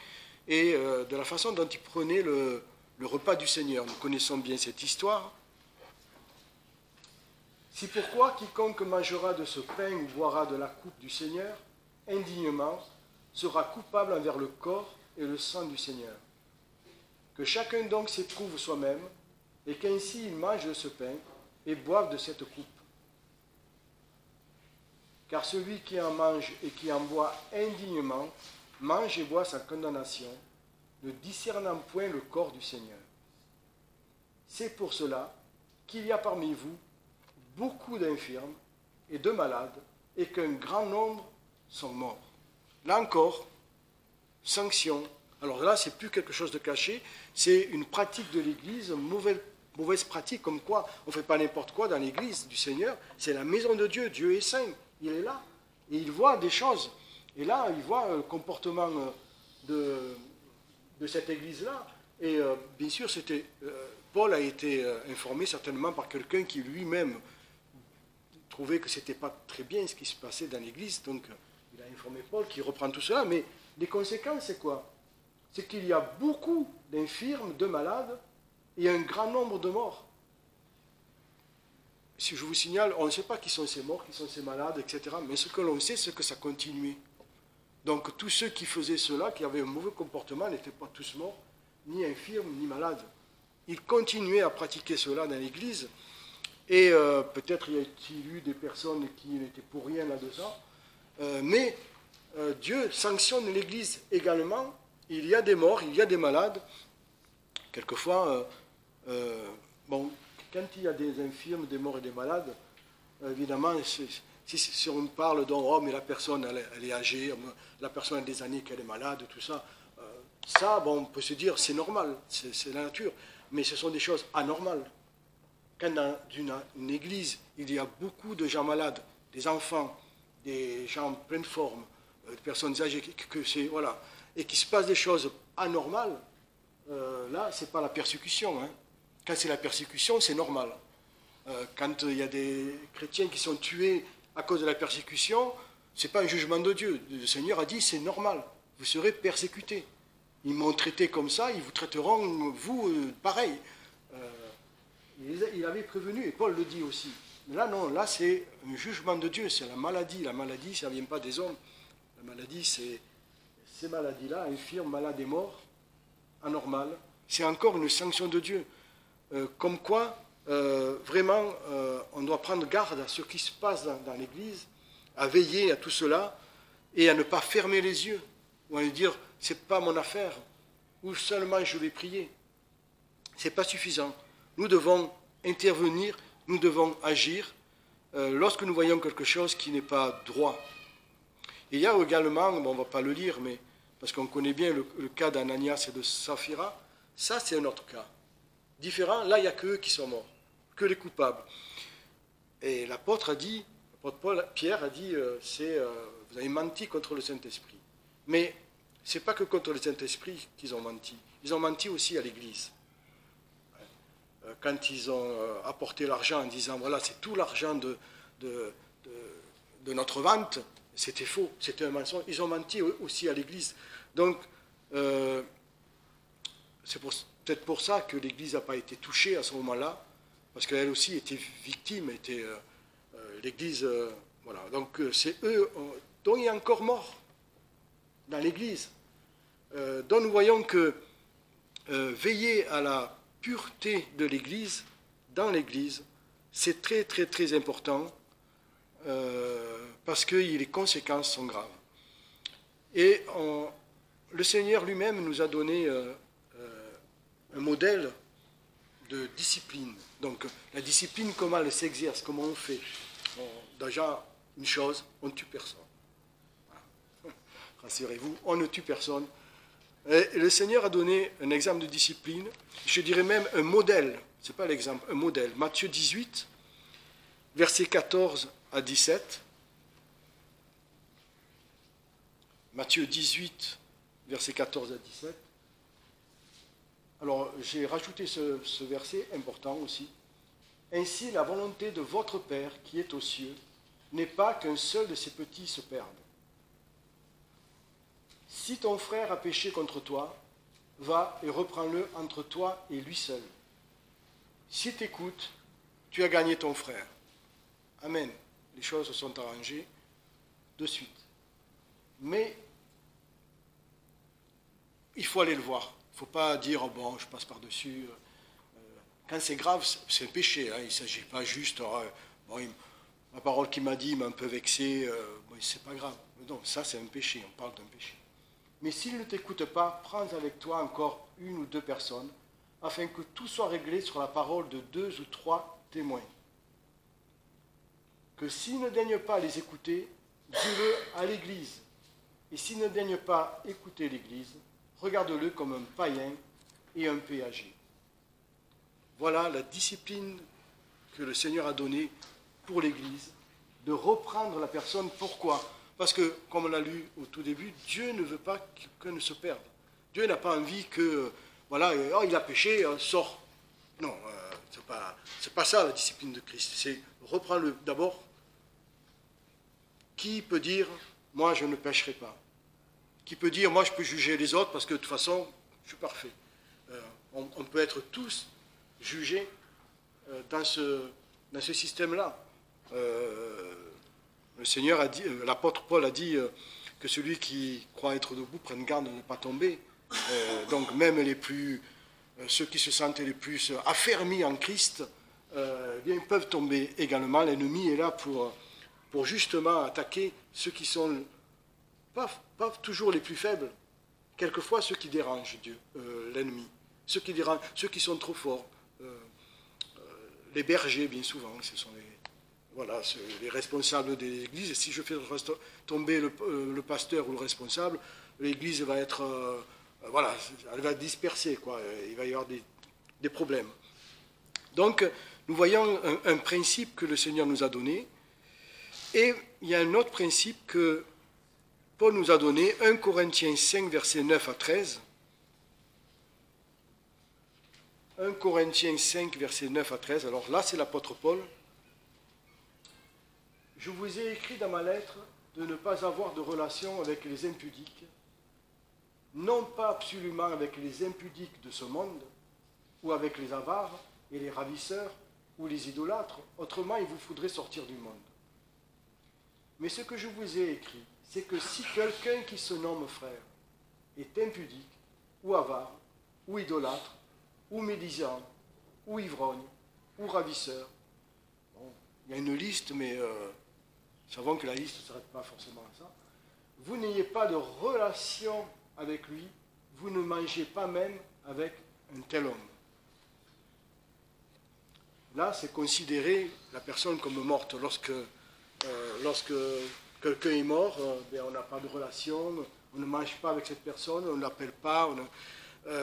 et de la façon dont ils prenaient le repas du Seigneur. Nous connaissons bien cette histoire. C'est pourquoi quiconque mangera de ce pain ou boira de la coupe du Seigneur indignement sera coupable envers le corps et le sang du Seigneur. Que chacun donc s'éprouve soi-même et qu'ainsi il mange de ce pain et boive de cette coupe. Car celui qui en mange et qui en boit indignement mange et boit sa condamnation, ne discernant point le corps du Seigneur. C'est pour cela qu'il y a parmi vous beaucoup d'infirmes et de malades, et qu'un grand nombre sont morts. Là encore, sanction. Alors là, c'est plus quelque chose de caché, c'est une pratique de l'Église, mauvaise pratique, comme quoi on ne fait pas n'importe quoi dans l'Église du Seigneur. C'est la maison de Dieu, Dieu est saint, il est là, et il voit des choses. Et là, il voit le comportement de cette Église-là. Et bien sûr, Paul a été informé certainement par quelqu'un qui lui-même trouvait que ce n'était pas très bien ce qui se passait dans l'Église. Donc, il a informé Paul qui reprend tout cela. Mais les conséquences, c'est quoi? C'est qu'il y a beaucoup d'infirmes, de malades, et un grand nombre de morts. Si je vous signale, on ne sait pas qui sont ces morts, qui sont ces malades, etc. Mais ce que l'on sait, c'est que ça continuait. Donc, tous ceux qui faisaient cela, qui avaient un mauvais comportement, n'étaient pas tous morts, ni infirmes, ni malades. Ils continuaient à pratiquer cela dans l'Église. Et peut-être y a-t-il eu des personnes qui n'étaient pour rien là-dedans. Mais Dieu sanctionne l'Église également. Il y a des morts, il y a des malades. Quelquefois, quand il y a des infirmes, des morts et des malades, évidemment, si on parle donc, oh, mais la personne, elle est âgée, la personne a des années qu'elle est malade, tout ça, on peut se dire, c'est normal, c'est la nature. Mais ce sont des choses anormales. Quand dans une église, il y a beaucoup de gens malades, des enfants, des gens en pleine forme, de personnes âgées, voilà, et qu'il se passe des choses anormales, là, ce n'est pas la persécution. Hein. Quand c'est la persécution, c'est normal. Quand il y a des chrétiens qui sont tués à cause de la persécution, ce n'est pas un jugement de Dieu. Le Seigneur a dit, c'est normal, vous serez persécutés. Ils m'ont traité comme ça, ils vous traiteront, vous, pareil. Il avait prévenu, et Paul le dit aussi. Mais là, non, là, c'est un jugement de Dieu, c'est la maladie. La maladie, ça ne vient pas des hommes. La maladie, c'est ces maladies-là, infirmes, malades et morts, anormales. C'est encore une sanction de Dieu. Comme quoi, vraiment, on doit prendre garde à ce qui se passe dans l'Église, à veiller à tout cela, et à ne pas fermer les yeux, ou à dire, ce n'est pas mon affaire, ou seulement je vais prier. Ce n'est pas suffisant. Nous devons intervenir, nous devons agir lorsque nous voyons quelque chose qui n'est pas droit. Et il y a également, bon, on ne va pas le lire, mais parce qu'on connaît bien le cas d'Ananias et de Saphira, ça c'est un autre cas. Différent, là il n'y a qu'eux qui sont morts, que les coupables. Et l'apôtre Pierre a dit, vous avez menti contre le Saint-Esprit. Mais ce n'est pas que contre le Saint-Esprit qu'ils ont menti, ils ont menti aussi à l'Église. Quand ils ont apporté l'argent en disant, voilà, c'est tout l'argent de notre vente, c'était faux, c'était un mensonge. Ils ont menti aussi à l'Église. Donc, c'est peut-être pour ça que l'Église n'a pas été touchée à ce moment-là, parce qu'elle aussi était victime, l'Église, voilà. Donc, c'est eux dont il y a encore mort dans l'Église. Donc, nous voyons que veiller à la pureté de l'Église, dans l'Église, c'est très, très, très important, parce que les conséquences sont graves. Et le Seigneur lui-même nous a donné un modèle de discipline. Donc, la discipline, comment elle s'exerce, comment on fait. Déjà, une chose, on ne tue personne. Voilà. Rassurez-vous, on ne tue personne. Et le Seigneur a donné un exemple de discipline, je dirais même un modèle, ce n'est pas l'exemple, un modèle. Matthieu 18, versets 14 à 17. Matthieu 18, versets 14 à 17. Alors, j'ai rajouté ce verset important aussi. « Ainsi, la volonté de votre Père qui est aux cieux n'est pas qu'un seul de ses petits se perde. Si ton frère a péché contre toi, va et reprends-le entre toi et lui seul. Si tu écoutes, tu as gagné ton frère. » Amen. Les choses se sont arrangées de suite. Mais il faut aller le voir. Il ne faut pas dire, oh bon, je passe par-dessus. Quand c'est grave, c'est un péché. Hein. Il ne s'agit pas juste, la parole qu'il m'a dit m'a un peu vexé, c'est pas grave. Non, ça c'est un péché, on parle d'un péché. Mais s'il ne t'écoute pas, prends avec toi encore une ou deux personnes, afin que tout soit réglé sur la parole de 2 ou 3 témoins. Que s'il ne daigne pas les écouter, dis-le à l'Église. Et s'il ne daigne pas écouter l'Église, regarde-le comme un païen et un péager. Voilà la discipline que le Seigneur a donnée pour l'Église, de reprendre la personne. Pourquoi ? Parce que, comme on l'a lu au tout début, Dieu ne veut pas qu'un ne se perde. Dieu n'a pas envie que, voilà, oh, il a péché, sort. Non, c'est pas ça la discipline de Christ. C'est reprendre d'abord. Qui peut dire, moi je ne pécherai pas? Qui peut dire, moi je peux juger les autres parce que de toute façon, je suis parfait. On peut être tous jugés dans ce système-là. Le Seigneur a dit, l'apôtre Paul a dit que celui qui croit être debout prenne garde de ne pas tomber. Donc même ceux qui se sentent les plus affermis en Christ, bien, ils peuvent tomber également. L'ennemi est là pour justement attaquer ceux qui sont pas toujours les plus faibles, quelquefois ceux qui dérangent Dieu, l'ennemi, ceux qui sont trop forts, les bergers bien souvent, ce sont les responsables de l'Église. Et si je fais tomber le pasteur ou le responsable, l'Église va être, elle va disperser, quoi. Il va y avoir des problèmes. Donc, nous voyons un principe que le Seigneur nous a donné. Et il y a un autre principe que Paul nous a donné 1 Corinthiens 5, versets 9 à 13. 1 Corinthiens 5, versets 9 à 13. Alors là, c'est l'apôtre Paul. Je vous ai écrit dans ma lettre de ne pas avoir de relation avec les impudiques, non pas absolument avec les impudiques de ce monde, ou avec les avares et les ravisseurs, ou les idolâtres, autrement il vous faudrait sortir du monde. Mais ce que je vous ai écrit, c'est que si quelqu'un qui se nomme frère est impudique, ou avare, ou idolâtre, ou médisant, ou ivrogne, ou ravisseur, bon, il y a une liste, mais nous savons que la liste ne s'arrête pas forcément à ça, vous n'ayez pas de relation avec lui, vous ne mangez pas même avec un tel homme. Là, c'est considérer la personne comme morte. Lorsque quelqu'un est mort, on n'a pas de relation, on ne mange pas avec cette personne, on ne l'appelle pas.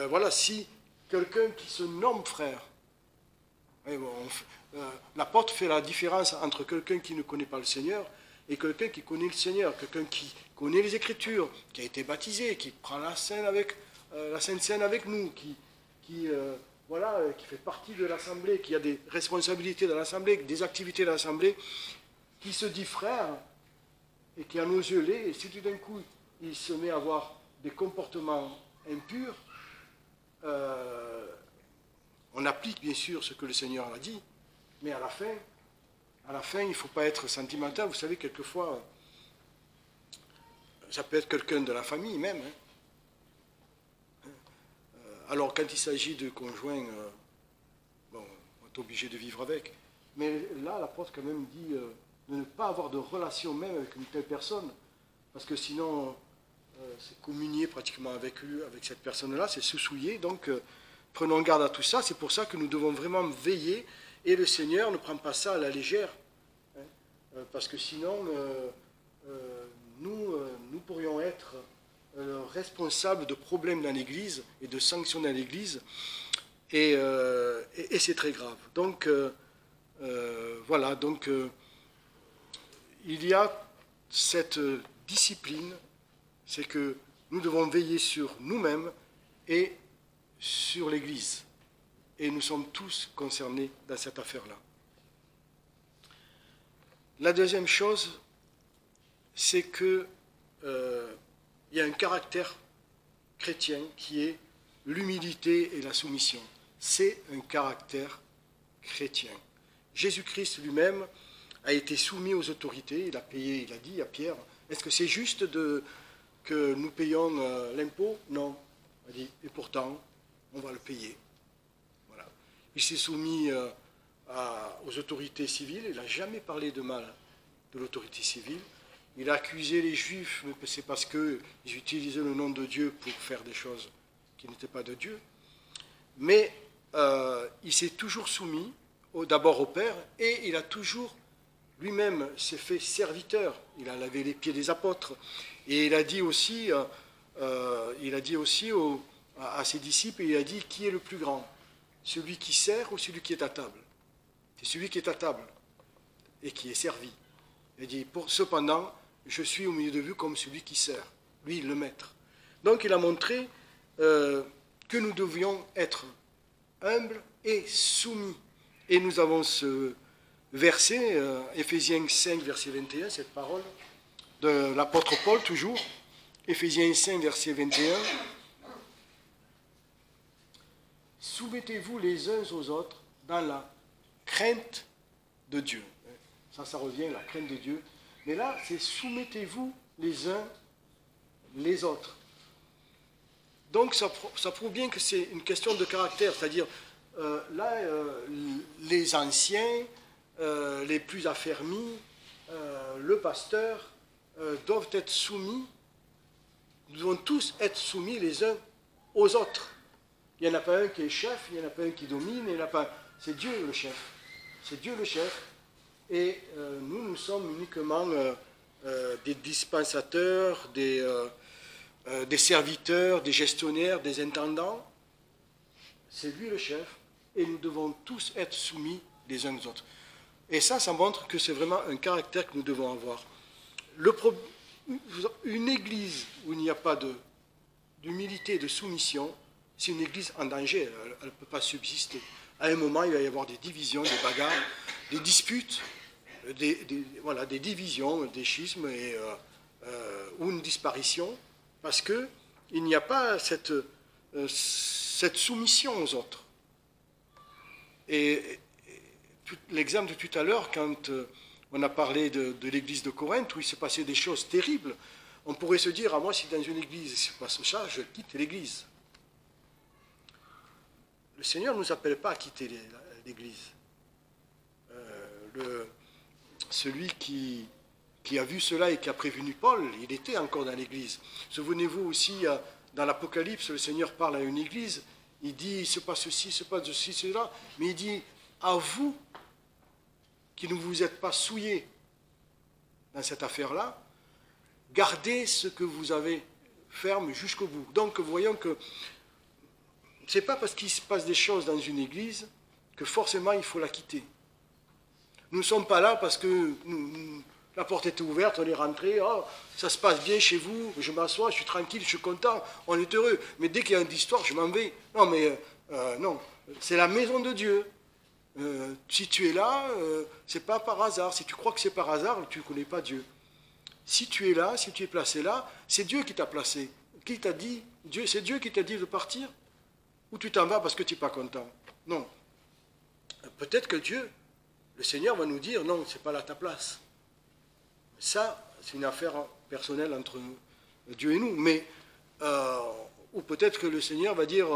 Voilà, si quelqu'un qui se nomme frère, l'apôtre fait la différence entre quelqu'un qui ne connaît pas le Seigneur et quelqu'un qui connaît le Seigneur, quelqu'un qui connaît les Écritures, qui a été baptisé, qui prend la Sainte Seine avec nous, qui fait partie de l'Assemblée, qui a des responsabilités dans l'Assemblée, des activités dans l'Assemblée, qui se dit frère et qui a nos yeux l'est, et si tout d'un coup il se met à avoir des comportements impurs, on applique bien sûr ce que le Seigneur a dit, mais à la fin, il ne faut pas être sentimental. Vous savez, quelquefois, ça peut être quelqu'un de la famille même. Alors, quand il s'agit de conjoints, on est obligé de vivre avec. Mais là, l'apôtre quand même dit de ne pas avoir de relation même avec une telle personne, parce que sinon, c'est communier pratiquement avec cette personne-là, c'est se souiller. Donc, prenons garde à tout ça. C'est pour ça que nous devons vraiment veiller, et le Seigneur ne prend pas ça à la légère, parce que sinon, nous pourrions être responsables de problèmes dans l'Église et de sanctions dans l'Église, et c'est très grave. Donc, voilà, donc il y a cette discipline, c'est que nous devons veiller sur nous-mêmes et sur l'Église. Et nous sommes tous concernés dans cette affaire-là. La deuxième chose, c'est que il y a un caractère chrétien qui est l'humilité et la soumission. C'est un caractère chrétien. Jésus-Christ lui-même a été soumis aux autorités, il a payé, il a dit à Pierre, est-ce que c'est juste que nous payons l'impôt? Non. Il a dit, et pourtant, on va le payer. Voilà. Il s'est soumis aux autorités civiles, il n'a jamais parlé de mal de l'autorité civile. Il a accusé les Juifs, mais c'est parce qu'ils utilisaient le nom de Dieu pour faire des choses qui n'étaient pas de Dieu. Mais il s'est toujours soumis d'abord au Père, et il a toujours, lui-même, s'est fait serviteur. Il a lavé les pieds des apôtres. Et il a dit aussi, à ses disciples, il a dit, qui est le plus grand? Celui qui sert ou celui qui est à table? C'est celui qui est à table et qui est servi. Il a dit, cependant, je suis au milieu de vous comme celui qui sert, lui le maître. Donc il a montré que nous devions être humbles et soumis. Et nous avons ce verset, Éphésiens 5, verset 21, cette parole de l'apôtre Paul toujours, Éphésiens 5, verset 21. Soumettez-vous les uns aux autres dans la crainte de Dieu. Ça revient, la crainte de Dieu. Mais là, c'est soumettez-vous les uns les autres. Donc ça prouve bien que c'est une question de caractère, c'est-à-dire les anciens, les plus affermis, le pasteur doivent être soumis, nous devons tous être soumis les uns aux autres. Il n'y en a pas un qui est chef, il n'y en a pas un qui domine, il n'y en a pas. C'est Dieu le chef. C'est Dieu le chef. Et nous sommes uniquement des dispensateurs, des serviteurs, des gestionnaires, des intendants. C'est lui le chef. Et nous devons tous être soumis les uns aux autres. Et ça montre que c'est vraiment un caractère que nous devons avoir. une église où il n'y a pas d'humilité et de soumission, c'est une église en danger, elle ne peut pas subsister. À un moment, il va y avoir des divisions, des bagarres, des disputes, voilà, des divisions, des schismes ou une disparition, parce qu'il n'y a pas cette soumission aux autres. Et l'exemple de tout à l'heure, quand on a parlé de l'église de Corinthe, où il s'est passé des choses terribles, on pourrait se dire, ah, moi, si dans une église il se passe ça, je quitte l'église. Le Seigneur ne nous appelle pas à quitter l'église. Celui qui a vu cela et qui a prévenu Paul, il était encore dans l'église. Souvenez-vous aussi, dans l'Apocalypse, le Seigneur parle à une église, il dit, il se passe ceci, il se passe ceci, cela, mais il dit, à vous, qui ne vous êtes pas souillés dans cette affaire-là, gardez ce que vous avez ferme jusqu'au bout. Donc, voyons que ce n'est pas parce qu'il se passe des choses dans une église que forcément il faut la quitter. Nous ne sommes pas là parce que la porte était ouverte, on est rentré, oh, ça se passe bien chez vous, je m'assois, je suis tranquille, je suis content, on est heureux. Mais dès qu'il y a une histoire, je m'en vais. Non, mais non, c'est la maison de Dieu. Si tu es là, c'est pas par hasard. Si tu crois que c'est par hasard, tu ne connais pas Dieu. Si tu es là, si tu es placé là, c'est Dieu qui t'a placé. Qui t'a dit, c'est Dieu qui t'a dit de partir? Ou tu t'en vas parce que tu n'es pas content? Non. Peut-être que Dieu, le Seigneur va nous dire, non, ce n'est pas là ta place. Ça, c'est une affaire personnelle entre Dieu et nous. Mais, ou peut-être que le Seigneur va dire,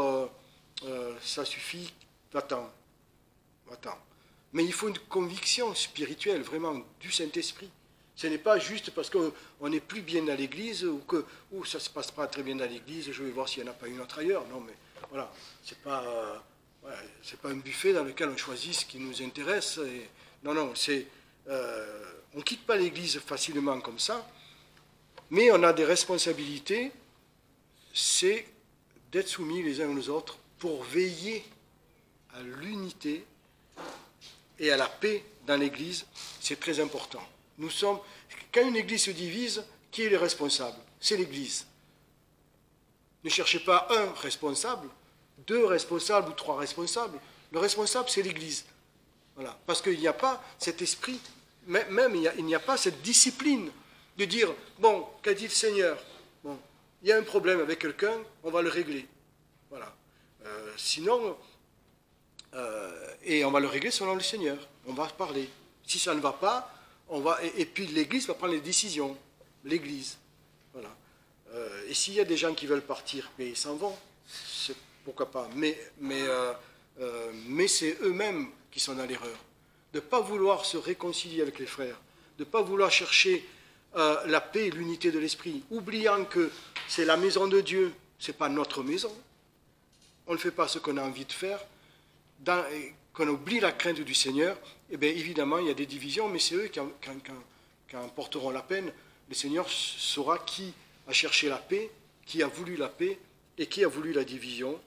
ça suffit, va-t'en. Mais il faut une conviction spirituelle, vraiment, du Saint-Esprit. Ce n'est pas juste parce qu'on n'est plus bien à l'église ou que ça ne se passe pas très bien à l'église, je vais voir s'il n'y en a pas une autre ailleurs. Non, mais voilà, c'est pas un buffet dans lequel on choisit ce qui nous intéresse. Non, on ne quitte pas l'église facilement comme ça, mais on a des responsabilités, c'est d'être soumis les uns aux autres pour veiller à l'unité et à la paix dans l'église. C'est très important. Quand une église se divise, qui est le responsable? C'est l'église. Ne cherchez pas un responsable, deux responsables ou trois responsables. Le responsable, c'est l'église. Voilà. Parce qu'il n'y a pas cet esprit, même il n'y a pas cette discipline de dire, bon, qu'a dit le Seigneur? Bon, il y a un problème avec quelqu'un, on va le régler. Voilà. Sinon, et on va le régler selon le Seigneur. On va parler. Si ça ne va pas, et puis l'Église va prendre les décisions. L'Église. Voilà. Et s'il y a des gens qui veulent partir, mais ils s'en vont, pourquoi pas. Mais c'est eux-mêmes qui sont dans l'erreur. De ne pas vouloir se réconcilier avec les frères, de ne pas vouloir chercher la paix et l'unité de l'esprit, oubliant que c'est la maison de Dieu, ce n'est pas notre maison. On ne fait pas ce qu'on a envie de faire, qu'on oublie la crainte du Seigneur, et bien évidemment il y a des divisions, mais c'est eux qui en porteront la peine. Le Seigneur saura qui a cherché la paix, qui a voulu la paix et qui a voulu la division.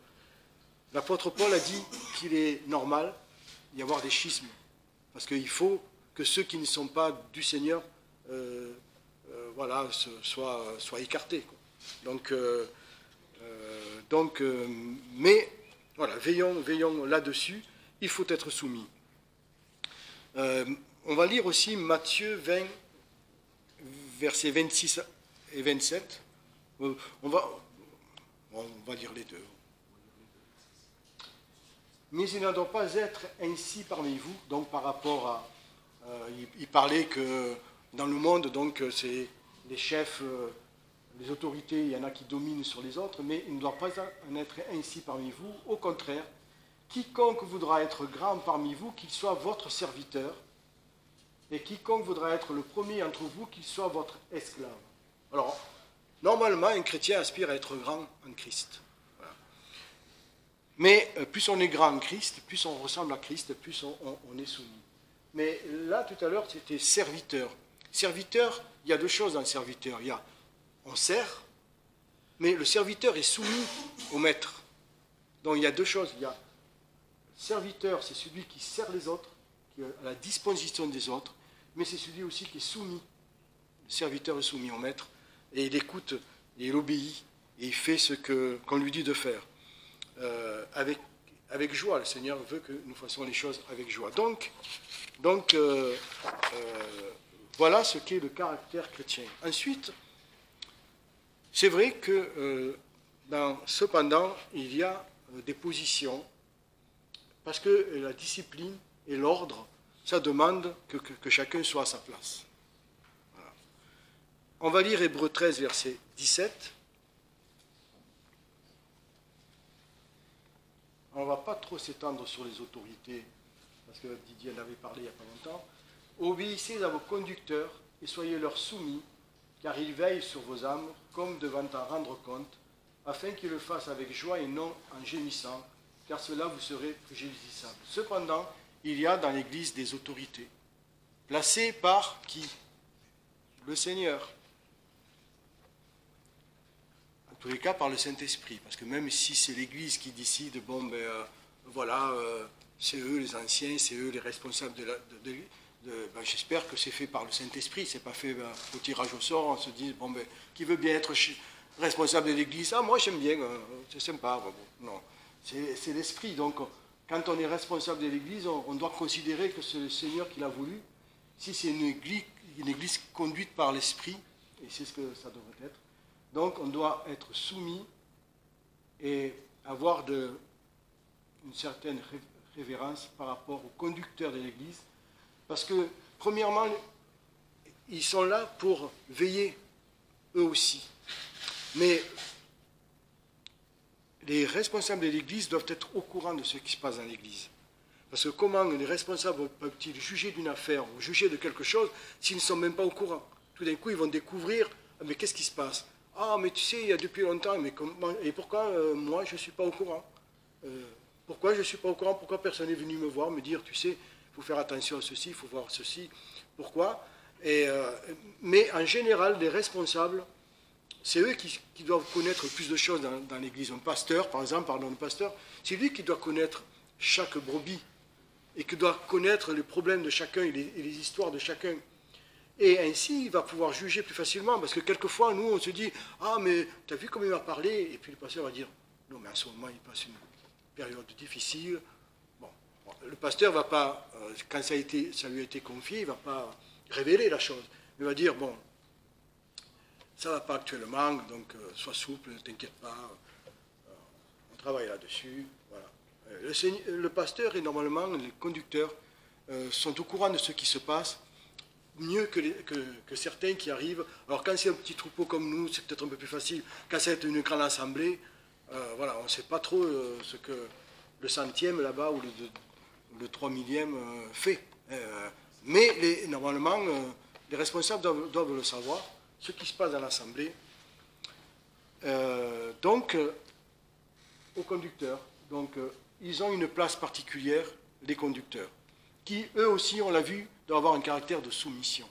L'apôtre Paul a dit qu'il est normal d'y avoir des schismes, parce qu'il faut que ceux qui ne sont pas du Seigneur soient écartés. Mais voilà, veillons là-dessus. Il faut être soumis. On va lire aussi Matthieu 20, versets 26 et 27. On va lire les deux. Mais il ne doit pas être ainsi parmi vous, donc par rapport à... il parlait que dans le monde, donc c'est les chefs, les autorités, il y en a qui dominent sur les autres, mais il ne doit pas en être ainsi parmi vous. Au contraire, quiconque voudra être grand parmi vous, qu'il soit votre serviteur, et quiconque voudra être le premier entre vous, qu'il soit votre esclave. Alors, normalement, un chrétien aspire à être grand en Christ. Voilà. Mais plus on est grand en Christ, plus on ressemble à Christ, plus on est soumis. Mais là, tout à l'heure, c'était serviteur. Serviteur, il y a deux choses dans le serviteur. Il y a, on sert, mais le serviteur est soumis au maître. Donc il y a deux choses. Il y a serviteur, c'est celui qui sert les autres, qui est à la disposition des autres, mais c'est celui aussi qui est soumis. Le serviteur est soumis au maître. et il écoute, et il obéit, et il fait ce qu'on lui dit de faire. Avec joie, le Seigneur veut que nous fassions les choses avec joie. Donc voilà ce qu'est le caractère chrétien. Ensuite, c'est vrai que cependant, il y a des positions, parce que la discipline et l'ordre, ça demande que chacun soit à sa place. Voilà. On va lire Hébreux 13, verset 17. On ne va pas trop s'étendre sur les autorités, parce que Didier en avait parlé il n'y a pas longtemps. Obéissez à vos conducteurs et soyez leur soumis, car ils veillent sur vos âmes, comme devant en rendre compte, afin qu'ils le fassent avec joie et non en gémissant, car cela vous serait préjudiciable. Cependant, il y a dans l'Église des autorités, placées par qui? Le Seigneur. En tous les cas, par le Saint-Esprit, parce que même si c'est l'Église qui décide, c'est eux les anciens, c'est eux les responsables de l'Église, j'espère que c'est fait par le Saint-Esprit, c'est pas fait au tirage au sort, on se dit, qui veut bien être responsable de l'Église? Ah, moi j'aime bien, c'est sympa. Non, c'est l'Esprit. Donc, quand on est responsable de l'Église, on doit considérer que c'est le Seigneur qui l'a voulu. Si c'est une église conduite par l'Esprit, et c'est ce que ça devrait être, donc on doit être soumis et avoir une certaine révérence par rapport aux conducteurs de l'Église, parce que, premièrement, ils sont là pour veiller, eux aussi. Mais les responsables de l'Église doivent être au courant de ce qui se passe dans l'Église. Parce que comment les responsables peuvent-ils juger d'une affaire ou juger de quelque chose s'ils ne sont même pas au courant? Tout d'un coup, ils vont découvrir, mais qu'est-ce qui se passe? Ah, mais tu sais, il y a depuis longtemps, mais et pourquoi moi, je ne suis pas au courant? Pourquoi je ne suis pas au courant? Pourquoi personne n'est venu me voir, me dire, tu sais, il faut faire attention à ceci, il faut voir ceci? Pourquoi? Mais en général, les responsables, c'est eux qui doivent connaître plus de choses dans l'Église. Un pasteur, par exemple, un pasteur, c'est lui qui doit connaître chaque brebis et qui doit connaître les problèmes de chacun et les histoires de chacun. Et ainsi, il va pouvoir juger plus facilement, parce que quelquefois, nous, on se dit, ah, mais tu as vu comment il m'a parlé? Et puis le pasteur va dire, non, mais en ce moment, il passe une période difficile. Bon, le pasteur ne va pas, quand ça lui a été confié, il ne va pas révéler la chose. Il va dire, bon, ça ne va pas actuellement, donc sois souple, ne t'inquiète pas, on travaille là-dessus. Voilà. Le pasteur et normalement les conducteurs sont au courant de ce qui se passe, mieux que certains qui arrivent. Alors quand c'est un petit troupeau comme nous, c'est peut-être un peu plus facile. Quand c'est une grande assemblée, on ne sait pas trop ce que le centième là-bas ou le 3 000e fait. Mais normalement, les responsables doivent le savoir, ce qui se passe dans l'assemblée. Aux conducteurs. Donc, ils ont une place particulière, les conducteurs, qui, eux aussi, on l'a vu, doivent avoir un caractère de soumission.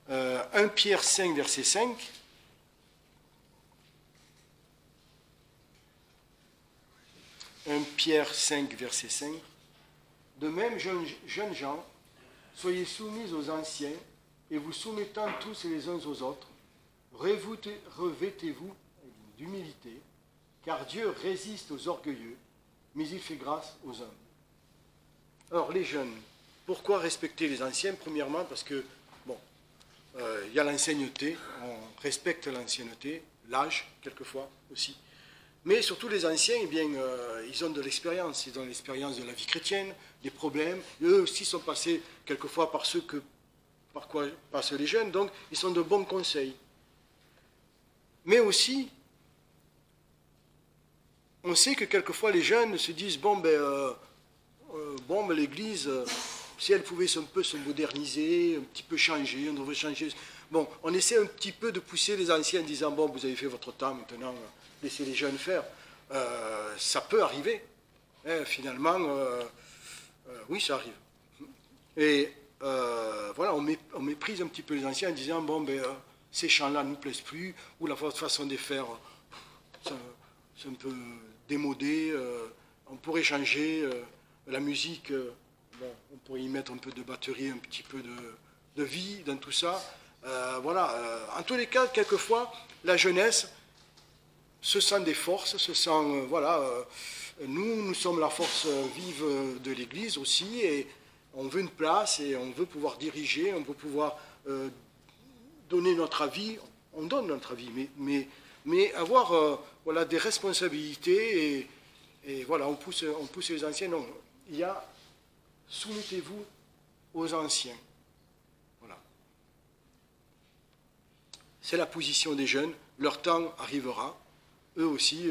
1 Pierre 5, verset 5. 1 Pierre 5, verset 5. De même, jeunes gens, soyez soumis aux anciens, et vous soumettant tous les uns aux autres, revêtez-vous d'humilité, car Dieu résiste aux orgueilleux, mais il fait grâce aux hommes. Alors, les jeunes, pourquoi respecter les anciens? Premièrement, parce que, il y a l'ancienneté, on respecte l'ancienneté, l'âge, quelquefois aussi. Mais surtout, les anciens, ils ont de l'expérience. Ils ont l'expérience de la vie chrétienne, des problèmes. Eux aussi sont passés quelquefois par quoi passent les jeunes, donc ils sont de bons conseils. Mais aussi, on sait que quelquefois les jeunes se disent, l'Église, si elle pouvait un peu se moderniser, un petit peu changer, on devrait changer. Bon, on essaie un petit peu de pousser les anciens en disant, vous avez fait votre temps, maintenant, laissez les jeunes faire. Ça peut arriver. Finalement, oui, ça arrive. Et on méprise un petit peu les anciens en disant, ces chants-là ne nous plaisent plus, ou la façon de faire, c'est un peu démodé, on pourrait changer la musique, on pourrait y mettre un peu de batterie, un petit peu de vie dans tout ça, Voilà. En tous les cas, quelquefois, la jeunesse se sent des forces, se sent, voilà, nous sommes la force vive de l'Église aussi, et on veut une place, et on veut pouvoir diriger, on veut pouvoir donner notre avis, on donne notre avis, mais avoir voilà, des responsabilités, et voilà, on pousse les anciens. Non, il y a, soumettez-vous aux anciens. Voilà. C'est la position des jeunes, leur temps arrivera, eux aussi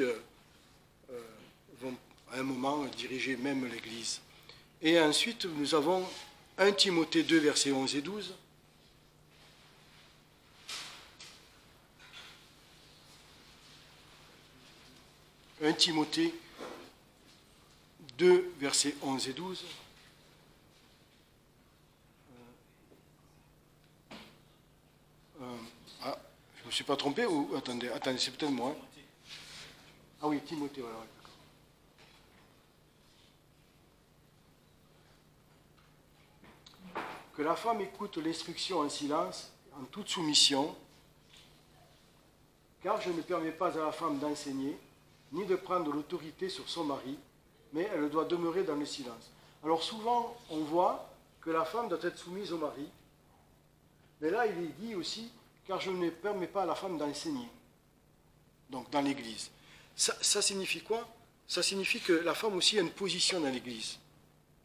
vont à un moment diriger même l'Église. Et ensuite, nous avons 1 Timothée 2, versets 11 et 12. 1 Timothée 2, versets 11 et 12. Je ne me suis pas trompé ou attendez, c'est peut-être moi. Ah oui, Timothée, voilà, d'accord. Que la femme écoute l'instruction en silence, en toute soumission, car je ne permets pas à la femme d'enseigner, ni de prendre l'autorité sur son mari, mais elle doit demeurer dans le silence. Alors souvent, on voit que la femme doit être soumise au mari, mais là, il est dit aussi, car je ne permets pas à la femme d'enseigner, donc dans l'Église. Ça signifie quoi? Ça signifie que la femme aussi a une position dans l'Église,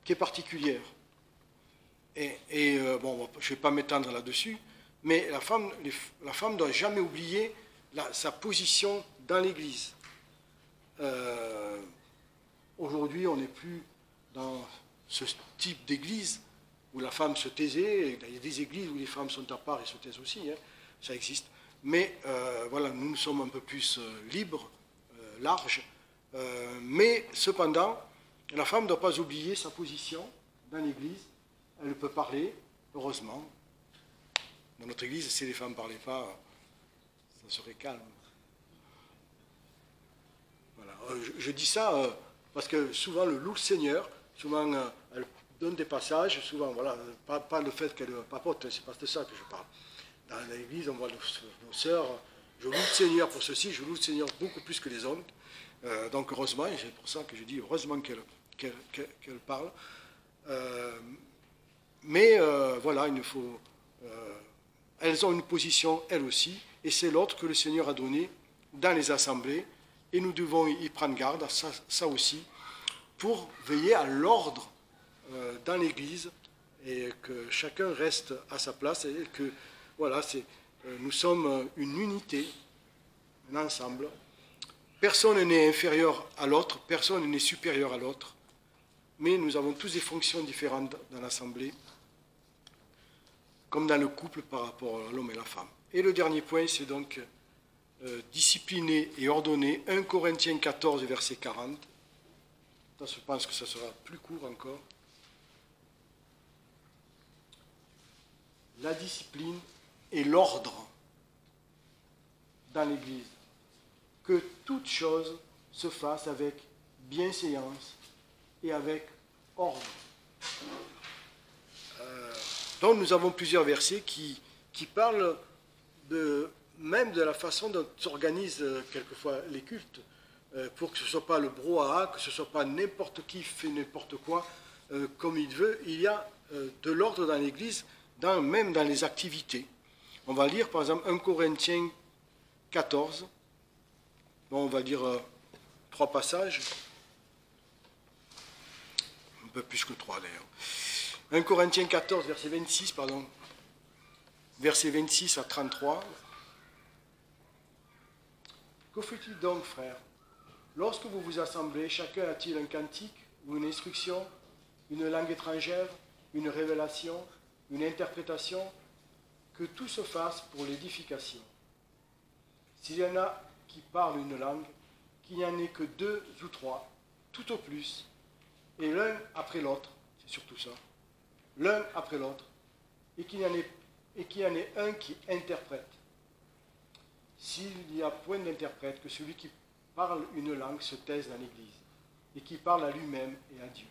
qui est particulière. Bon, je ne vais pas m'étendre là-dessus, mais la femme ne doit jamais oublier sa position dans l'Église. Aujourd'hui, on n'est plus dans ce type d'église où la femme se taisait. Il y a des églises où les femmes sont à part et se taisent aussi, hein, ça existe. Mais voilà, nous sommes un peu plus libres, larges. Mais cependant, la femme ne doit pas oublier sa position dans l'église. Elle peut parler, heureusement. Dans notre église, si les femmes ne parlaient pas, ça serait calme. Voilà. Je dis ça parce que souvent, le loue le Seigneur, souvent, elle donne des passages, souvent, voilà, pas le fait qu'elle papote, c'est pas de ça que je parle. Dans l'église, on voit nos sœurs, je loue le Seigneur pour ceci, je loue le Seigneur beaucoup plus que les hommes. Donc, heureusement, et c'est pour ça que je dis heureusement qu'elle parle. Mais voilà, il faut. Elles ont une position, elles aussi, et c'est l'ordre que le Seigneur a donné dans les assemblées, et nous devons y prendre garde, ça aussi, pour veiller à l'ordre dans l'Église, et que chacun reste à sa place, et que, voilà, nous sommes une unité, un ensemble. Personne n'est inférieur à l'autre, personne n'est supérieur à l'autre, mais nous avons tous des fonctions différentes dans l'assemblée, comme dans le couple par rapport à l'homme et la femme. Et le dernier point, c'est donc discipliner et ordonner. 1 Corinthiens 14, verset 40. Ça, je pense que ça sera plus court encore. La discipline et l'ordre dans l'Église. Que toute chose se fasse avec bienséance et avec ordre. Donc nous avons plusieurs versets qui parlent même de la façon dont s'organisent quelquefois les cultes, pour que ce ne soit pas le brouhaha, que ce ne soit pas n'importe qui fait n'importe quoi comme il veut. Il y a de l'ordre dans l'Église, même dans les activités. On va lire par exemple 1 Corinthiens 14. Bon, on va lire 3 passages, un peu plus que 3 d'ailleurs. 1 Corinthiens 14, verset 26, pardon. Verset 26 à 33. Que fait-il donc, frères? Lorsque vous vous assemblez, chacun a-t-il un cantique ou une instruction, une langue étrangère, une révélation, une interprétation? Que tout se fasse pour l'édification. S'il y en a qui parlent une langue, qu'il n'y en ait que 2 ou 3, tout au plus, et l'un après l'autre, c'est surtout ça, l'un après l'autre, et qu'il y en ait un qui interprète. S'il n'y a point d'interprète, que celui qui parle une langue se taise dans l'Église, et qui parle à lui-même et à Dieu.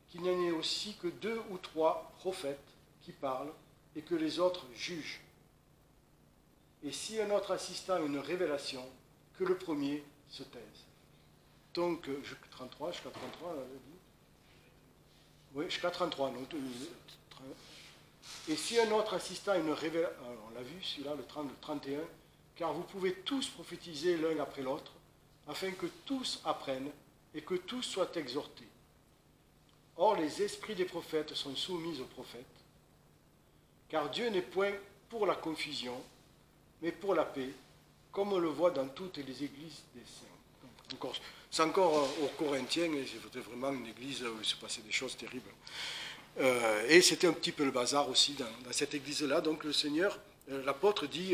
Qu'il n'y en ait aussi que 2 ou 3 prophètes qui parlent, et que les autres jugent. Et si un autre assistant à une révélation, que le premier se taise. Donc, 33, jusqu'à 33, on avait dit. Oui, jusqu'à 33. Non, et si un autre assistant à une révélation, on l'a vu, celui-là, le 31, car vous pouvez tous prophétiser l'un après l'autre, afin que tous apprennent et que tous soient exhortés. Or, les esprits des prophètes sont soumis aux prophètes, car Dieu n'est point pour la confusion, mais pour la paix, comme on le voit dans toutes les églises des saints. C'est encore aux Corinthiens, et c'était vraiment une église où il se passait des choses terribles. Et c'était un petit peu le bazar aussi dans cette église-là. Donc le Seigneur, l'apôtre dit,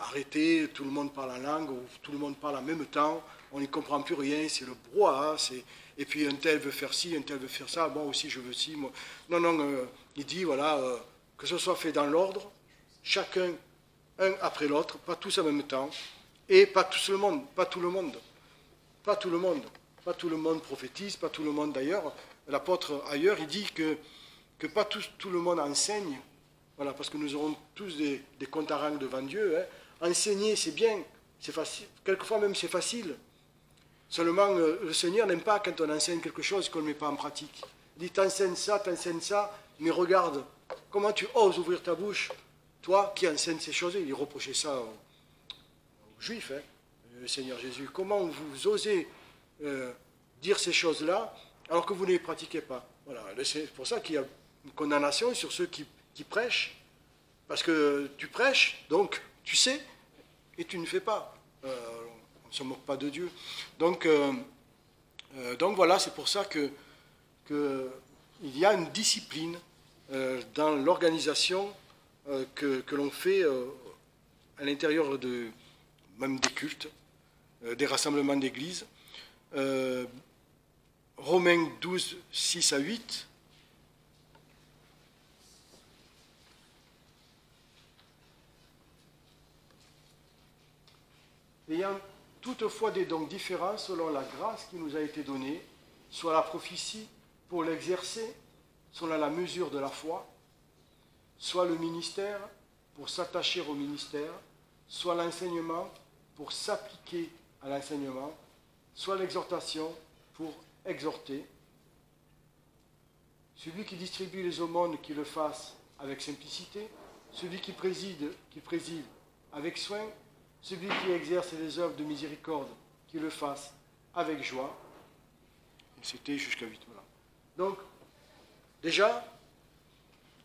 arrêtez, tout le monde parle en langue, ou tout le monde parle en même temps, on n'y comprend plus rien, c'est le brouhaha, et puis un tel veut faire ci, un tel veut faire ça, moi aussi je veux ci. Moi. Non, il dit, que ce soit fait dans l'ordre, chacun, un après l'autre, pas tous en même temps, et pas tout le monde, pas tout le monde, pas tout le monde, pas tout le monde prophétise, pas tout le monde d'ailleurs. L'apôtre ailleurs, il dit que pas tout le monde enseigne, voilà, parce que nous aurons tous des comptes à rendre devant Dieu. Hein. Enseigner, c'est bien, c'est facile, quelquefois même c'est facile. Seulement, le Seigneur n'aime pas quand on enseigne quelque chose qu'on ne met pas en pratique. Il dit, t'enseignes ça, mais regarde, comment tu oses ouvrir ta bouche, toi qui enseignes ces choses. Il reprochait ça aux Juifs, hein, le Seigneur Jésus. Comment vous osez dire ces choses-là alors que vous ne les pratiquez pas. Voilà. C'est pour ça qu'il y a une condamnation sur ceux qui prêchent, parce que tu prêches, donc tu sais, et tu ne fais pas. On ne se moque pas de Dieu. Donc voilà, c'est pour ça qu'il y a une discipline dans l'organisation que l'on fait à l'intérieur même des cultes, des rassemblements d'église. Romains 12, 6 à 8. Ayant toutefois des dons différents selon la grâce qui nous a été donnée, soit la prophétie pour l'exercer selon la mesure de la foi, soit le ministère pour s'attacher au ministère, soit l'enseignement pour s'appliquer à l'enseignement, soit l'exhortation pour exhorter. Celui qui distribue les aumônes, qui le fasse avec simplicité, celui qui préside avec soin, celui qui exerce les œuvres de miséricorde, qui le fasse avec joie. Et c'était jusqu'à 8. Voilà. Donc, déjà,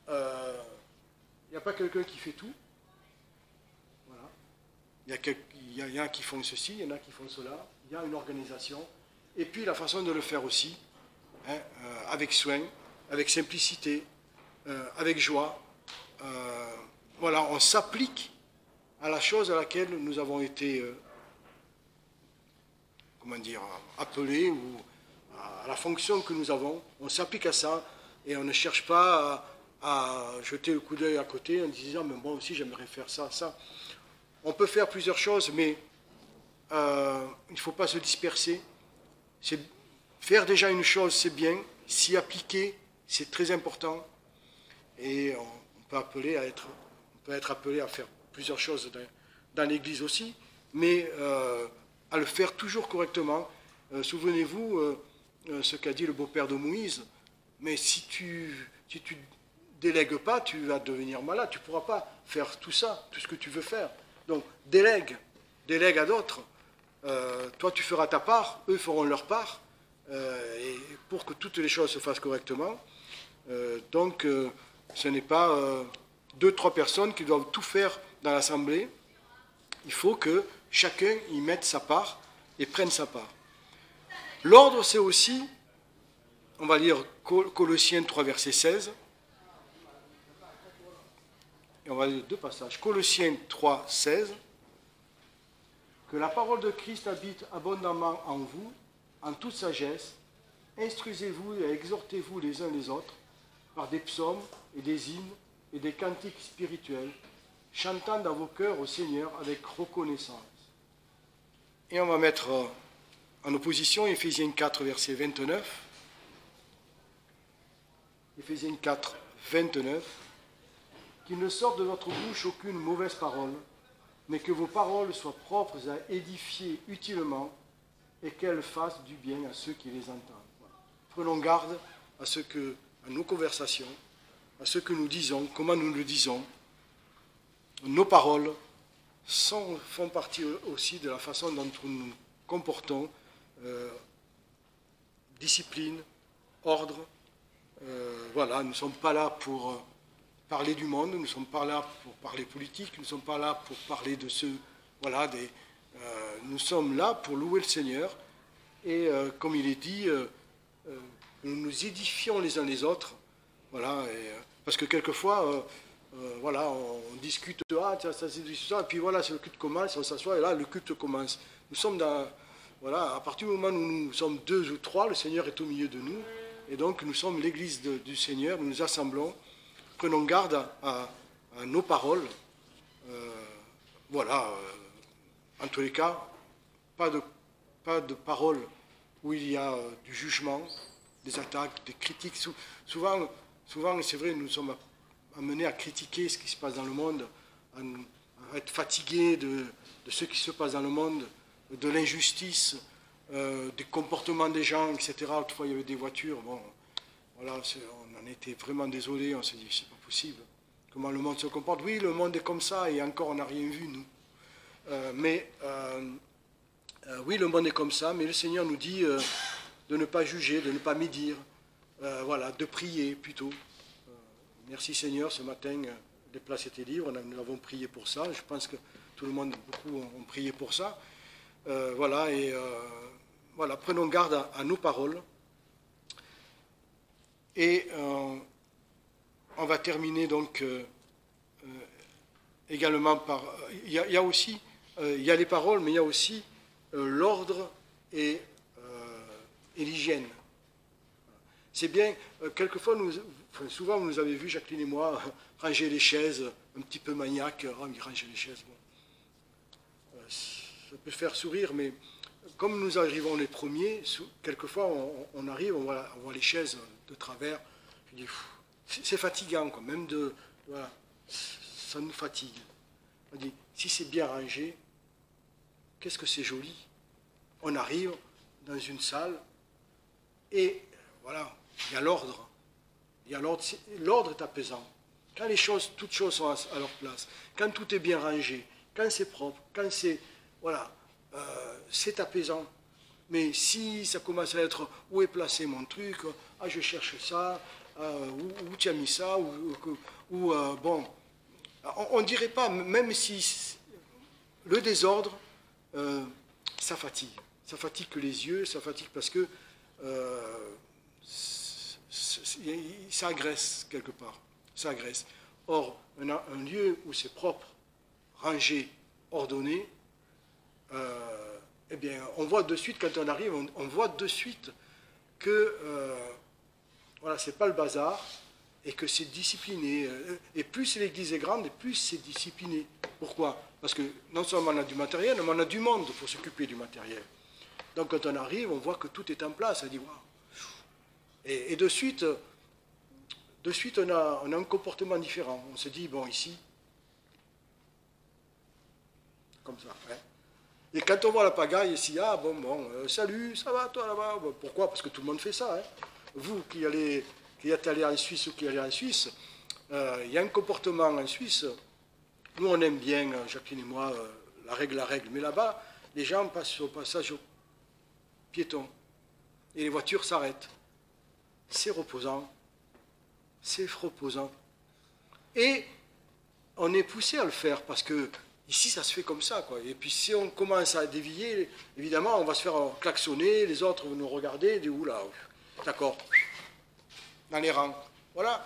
il n'y a pas quelqu'un qui fait tout. Voilà. Il y en a qui font ceci, il y en a qui font cela. Il y a une organisation. Et puis la façon de le faire aussi, hein, avec soin, avec simplicité, avec joie. Voilà, on s'applique à la chose à laquelle nous avons été, appelés, ou à la fonction que nous avons. On s'applique à ça et on ne cherche pas à jeter le coup d'œil à côté en disant, mais moi aussi j'aimerais faire ça, ça. On peut faire plusieurs choses, mais il ne faut pas se disperser. Faire déjà une chose, c'est bien. S'y appliquer, c'est très important. Et on peut être appelé à faire plusieurs choses dans l'Église aussi, mais à le faire toujours correctement. Souvenez-vous ce qu'a dit le beau-père de Moïse. Mais si tu délègues pas, tu vas devenir malade. Tu ne pourras pas faire tout ça, tout ce que tu veux faire. Donc, délègue à d'autres. Toi, tu feras ta part, eux feront leur part, et pour que toutes les choses se fassent correctement. Donc, ce n'est pas 2-3 personnes qui doivent tout faire dans l'assemblée. Il faut que chacun y mette sa part et prenne sa part. L'ordre, c'est aussi, on va lire Colossiens 3, verset 16. Et on va lire 2 passages. Colossiens 3, 16. Que la parole de Christ habite abondamment en vous, en toute sagesse. Instruisez-vous et exhortez-vous les uns les autres par des psaumes et des hymnes et des cantiques spirituels, chantant dans vos cœurs au Seigneur avec reconnaissance. Et on va mettre en opposition Éphésiens 4, verset 29. Éphésiens 4, 29, qu'il ne sorte de votre bouche aucune mauvaise parole, mais que vos paroles soient propres à édifier utilement et qu'elles fassent du bien à ceux qui les entendent. Voilà. Prenons garde à nos conversations, à ce que nous disons, comment nous le disons. Nos paroles font partie aussi de la façon dont nous nous comportons, discipline, ordre. Voilà, nous ne sommes pas là pour parler du monde, nous ne sommes pas là pour parler politique, nous ne sommes pas là pour parler de ceux, voilà, nous sommes là pour louer le Seigneur et comme il est dit, nous nous édifions les uns les autres, voilà, parce que quelquefois, voilà, on discute, ça, et puis voilà, c'est le culte commence, on s'assoit et là, le culte commence. Nous sommes voilà, à partir du moment où nous sommes 2 ou 3, le Seigneur est au milieu de nous, et donc nous sommes l'Église du Seigneur, nous nous assemblons. Prenons garde à nos paroles. Voilà, en tous les cas, pas de paroles où il y a du jugement, des attaques, des critiques. Souvent c'est vrai, nous sommes amenés à critiquer ce qui se passe dans le monde, à être fatigués de ce qui se passe dans le monde, de l'injustice, des comportements des gens, etc. Autrefois, il y avait des voitures, bon... Voilà, on en était vraiment désolé, on s'est dit, c'est pas possible. Comment le monde se comporte? Oui, le monde est comme ça, et encore, on n'a rien vu, nous. Oui, le monde est comme ça, mais le Seigneur nous dit de ne pas juger, de ne pas médire, voilà, de prier plutôt. Merci Seigneur, ce matin, les places étaient libres, nous avons prié pour ça. Je pense que tout le monde, beaucoup ont prié pour ça. Voilà, et voilà, prenons garde à nos paroles. Et on va terminer donc également par... Il y a aussi, il y a les paroles, mais il y a aussi l'ordre et l'hygiène. C'est bien, quelquefois, souvent vous nous avez vu, Jacqueline et moi, ranger les chaises, un petit peu maniaque, ranger les chaises, bon. Ça peut faire sourire, mais comme nous arrivons les premiers, quelquefois on arrive, on voit les chaises de travers, je dis, c'est fatigant, quoi. Même voilà, ça nous fatigue. On dit, si c'est bien rangé, qu'est-ce que c'est joli. On arrive dans une salle et voilà, il y a l'ordre. L'ordre est apaisant. Quand toutes choses sont à leur place, quand tout est bien rangé, quand c'est propre, quand c'est... Voilà, c'est apaisant. Mais si ça commence à être où est placé mon truc, je cherche ça, où tu as mis ça, bon, on ne dirait pas, même si le désordre, ça fatigue. Ça fatigue que les yeux, ça fatigue parce que ça agresse quelque part. Ça agresse. Or, un lieu où c'est propre, rangé, ordonné, eh bien, on voit de suite, quand on arrive, on voit de suite que voilà, c'est pas le bazar et que c'est discipliné. Et plus l'église est grande, et plus c'est discipliné. Pourquoi? Parce que non seulement on a du matériel, mais on a du monde pour s'occuper du matériel. Donc quand on arrive, on voit que tout est en place. On dit, waouh. Et de suite, on a un comportement différent. On se dit, bon, ici, comme ça. Hein. Et quand on voit la pagaille ici, salut, ça va toi là-bas? Bon, pourquoi? Parce que tout le monde fait ça. Hein. Vous qui êtes allé en Suisse ou qui allez en Suisse, il y a un comportement en Suisse. Nous, on aime bien, Jacqueline et moi, la règle. Mais là-bas, les gens passent au passage piéton. Et les voitures s'arrêtent. C'est reposant. C'est reposant. Et on est poussé à le faire parce que ici, ça se fait comme ça, quoi. Et puis, si on commence à dévier, évidemment, on va se faire klaxonner, les autres vont nous regarder, des oula, d'accord, dans les rangs. Voilà,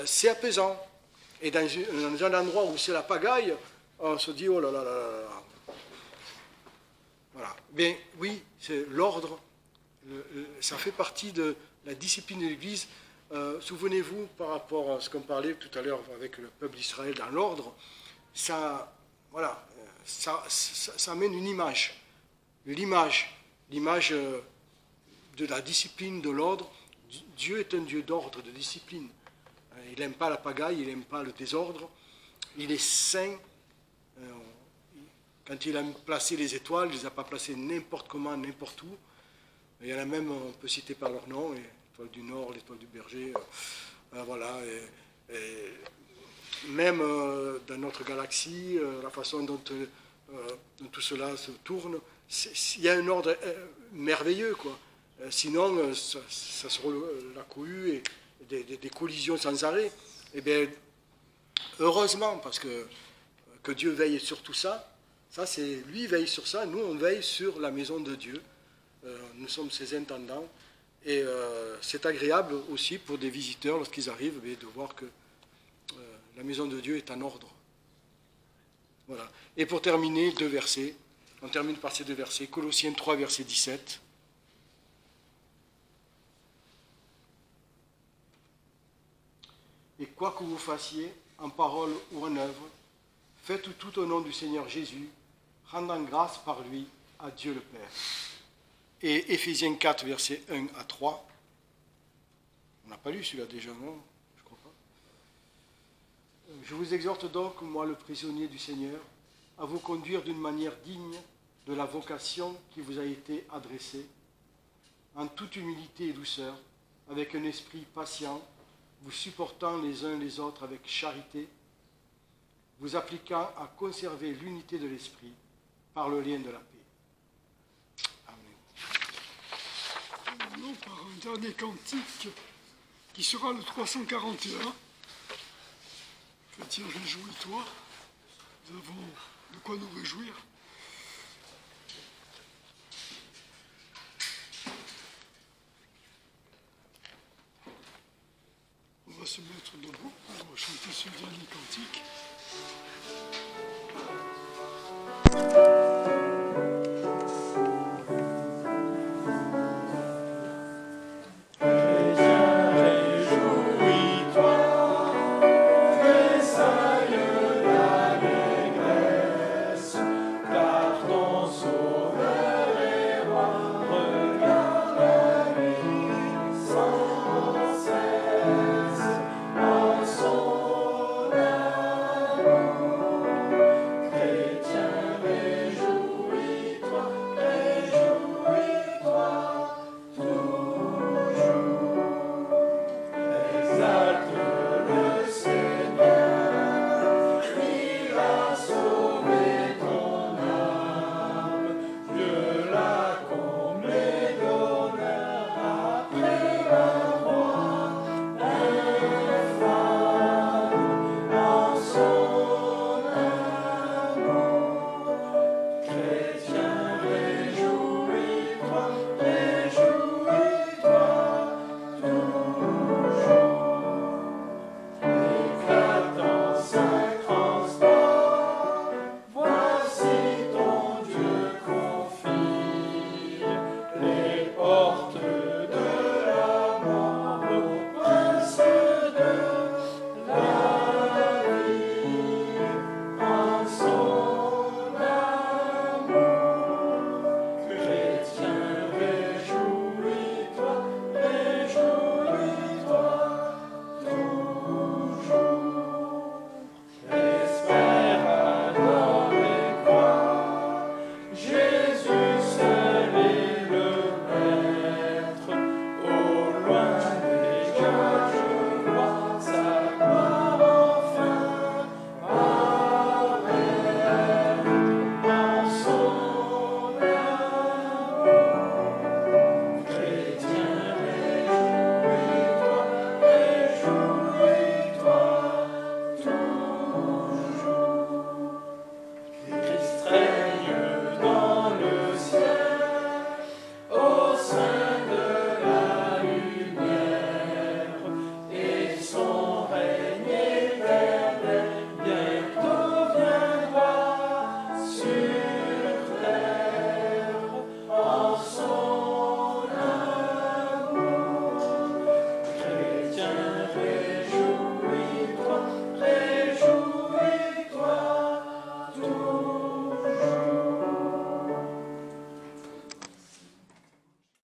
c'est apaisant. Et dans un endroit où c'est la pagaille, on se dit, oh là là là là là. Voilà. Mais oui, c'est l'ordre, ça fait partie de la discipline de l'Église. Souvenez-vous, par rapport à ce qu'on parlait tout à l'heure avec le peuple d'Israël dans l'ordre, ça... Voilà, ça amène une image. L'image de la discipline, de l'ordre. Dieu est un Dieu d'ordre, de discipline. il n'aime pas la pagaille, il n'aime pas le désordre. Il est saint. Quand il a placé les étoiles, il ne les a pas placées n'importe comment, n'importe où. Il y en a même, on peut citer par leur nom, l'étoile du Nord, l'étoile du Berger, voilà. Et même dans notre galaxie, la façon dont tout cela se tourne, il y a un ordre merveilleux, quoi. Sinon, ça serait la cohue et des collisions sans arrêt. Eh bien, heureusement, parce que Dieu veille sur tout ça. Ça, c'est lui veille sur ça. Nous, on veille sur la maison de Dieu. Nous sommes ses intendants. Et c'est agréable aussi pour des visiteurs, lorsqu'ils arrivent, de voir que la maison de Dieu est en ordre. Voilà. Et pour terminer, 2 versets. On termine par ces 2 versets. Colossiens 3, verset 17. Et quoi que vous fassiez, en parole ou en œuvre, faites tout au nom du Seigneur Jésus, rendant grâce par lui à Dieu le Père. Et Éphésiens 4, versets 1 à 3. On n'a pas lu celui-là déjà, non? Je crois pas. Je vous exhorte donc, moi le prisonnier du Seigneur, à vous conduire d'une manière digne de la vocation qui vous a été adressée, en toute humilité et douceur, avec un esprit patient, vous supportant les uns les autres avec charité, vous appliquant à conserver l'unité de l'esprit par le lien de la paix. Amen. Nous, par un dernier cantique qui sera le 341. Chrétien, réjouis-toi. Nous avons de quoi nous réjouir. On va se mettre debout pour chanter ce dernier cantique.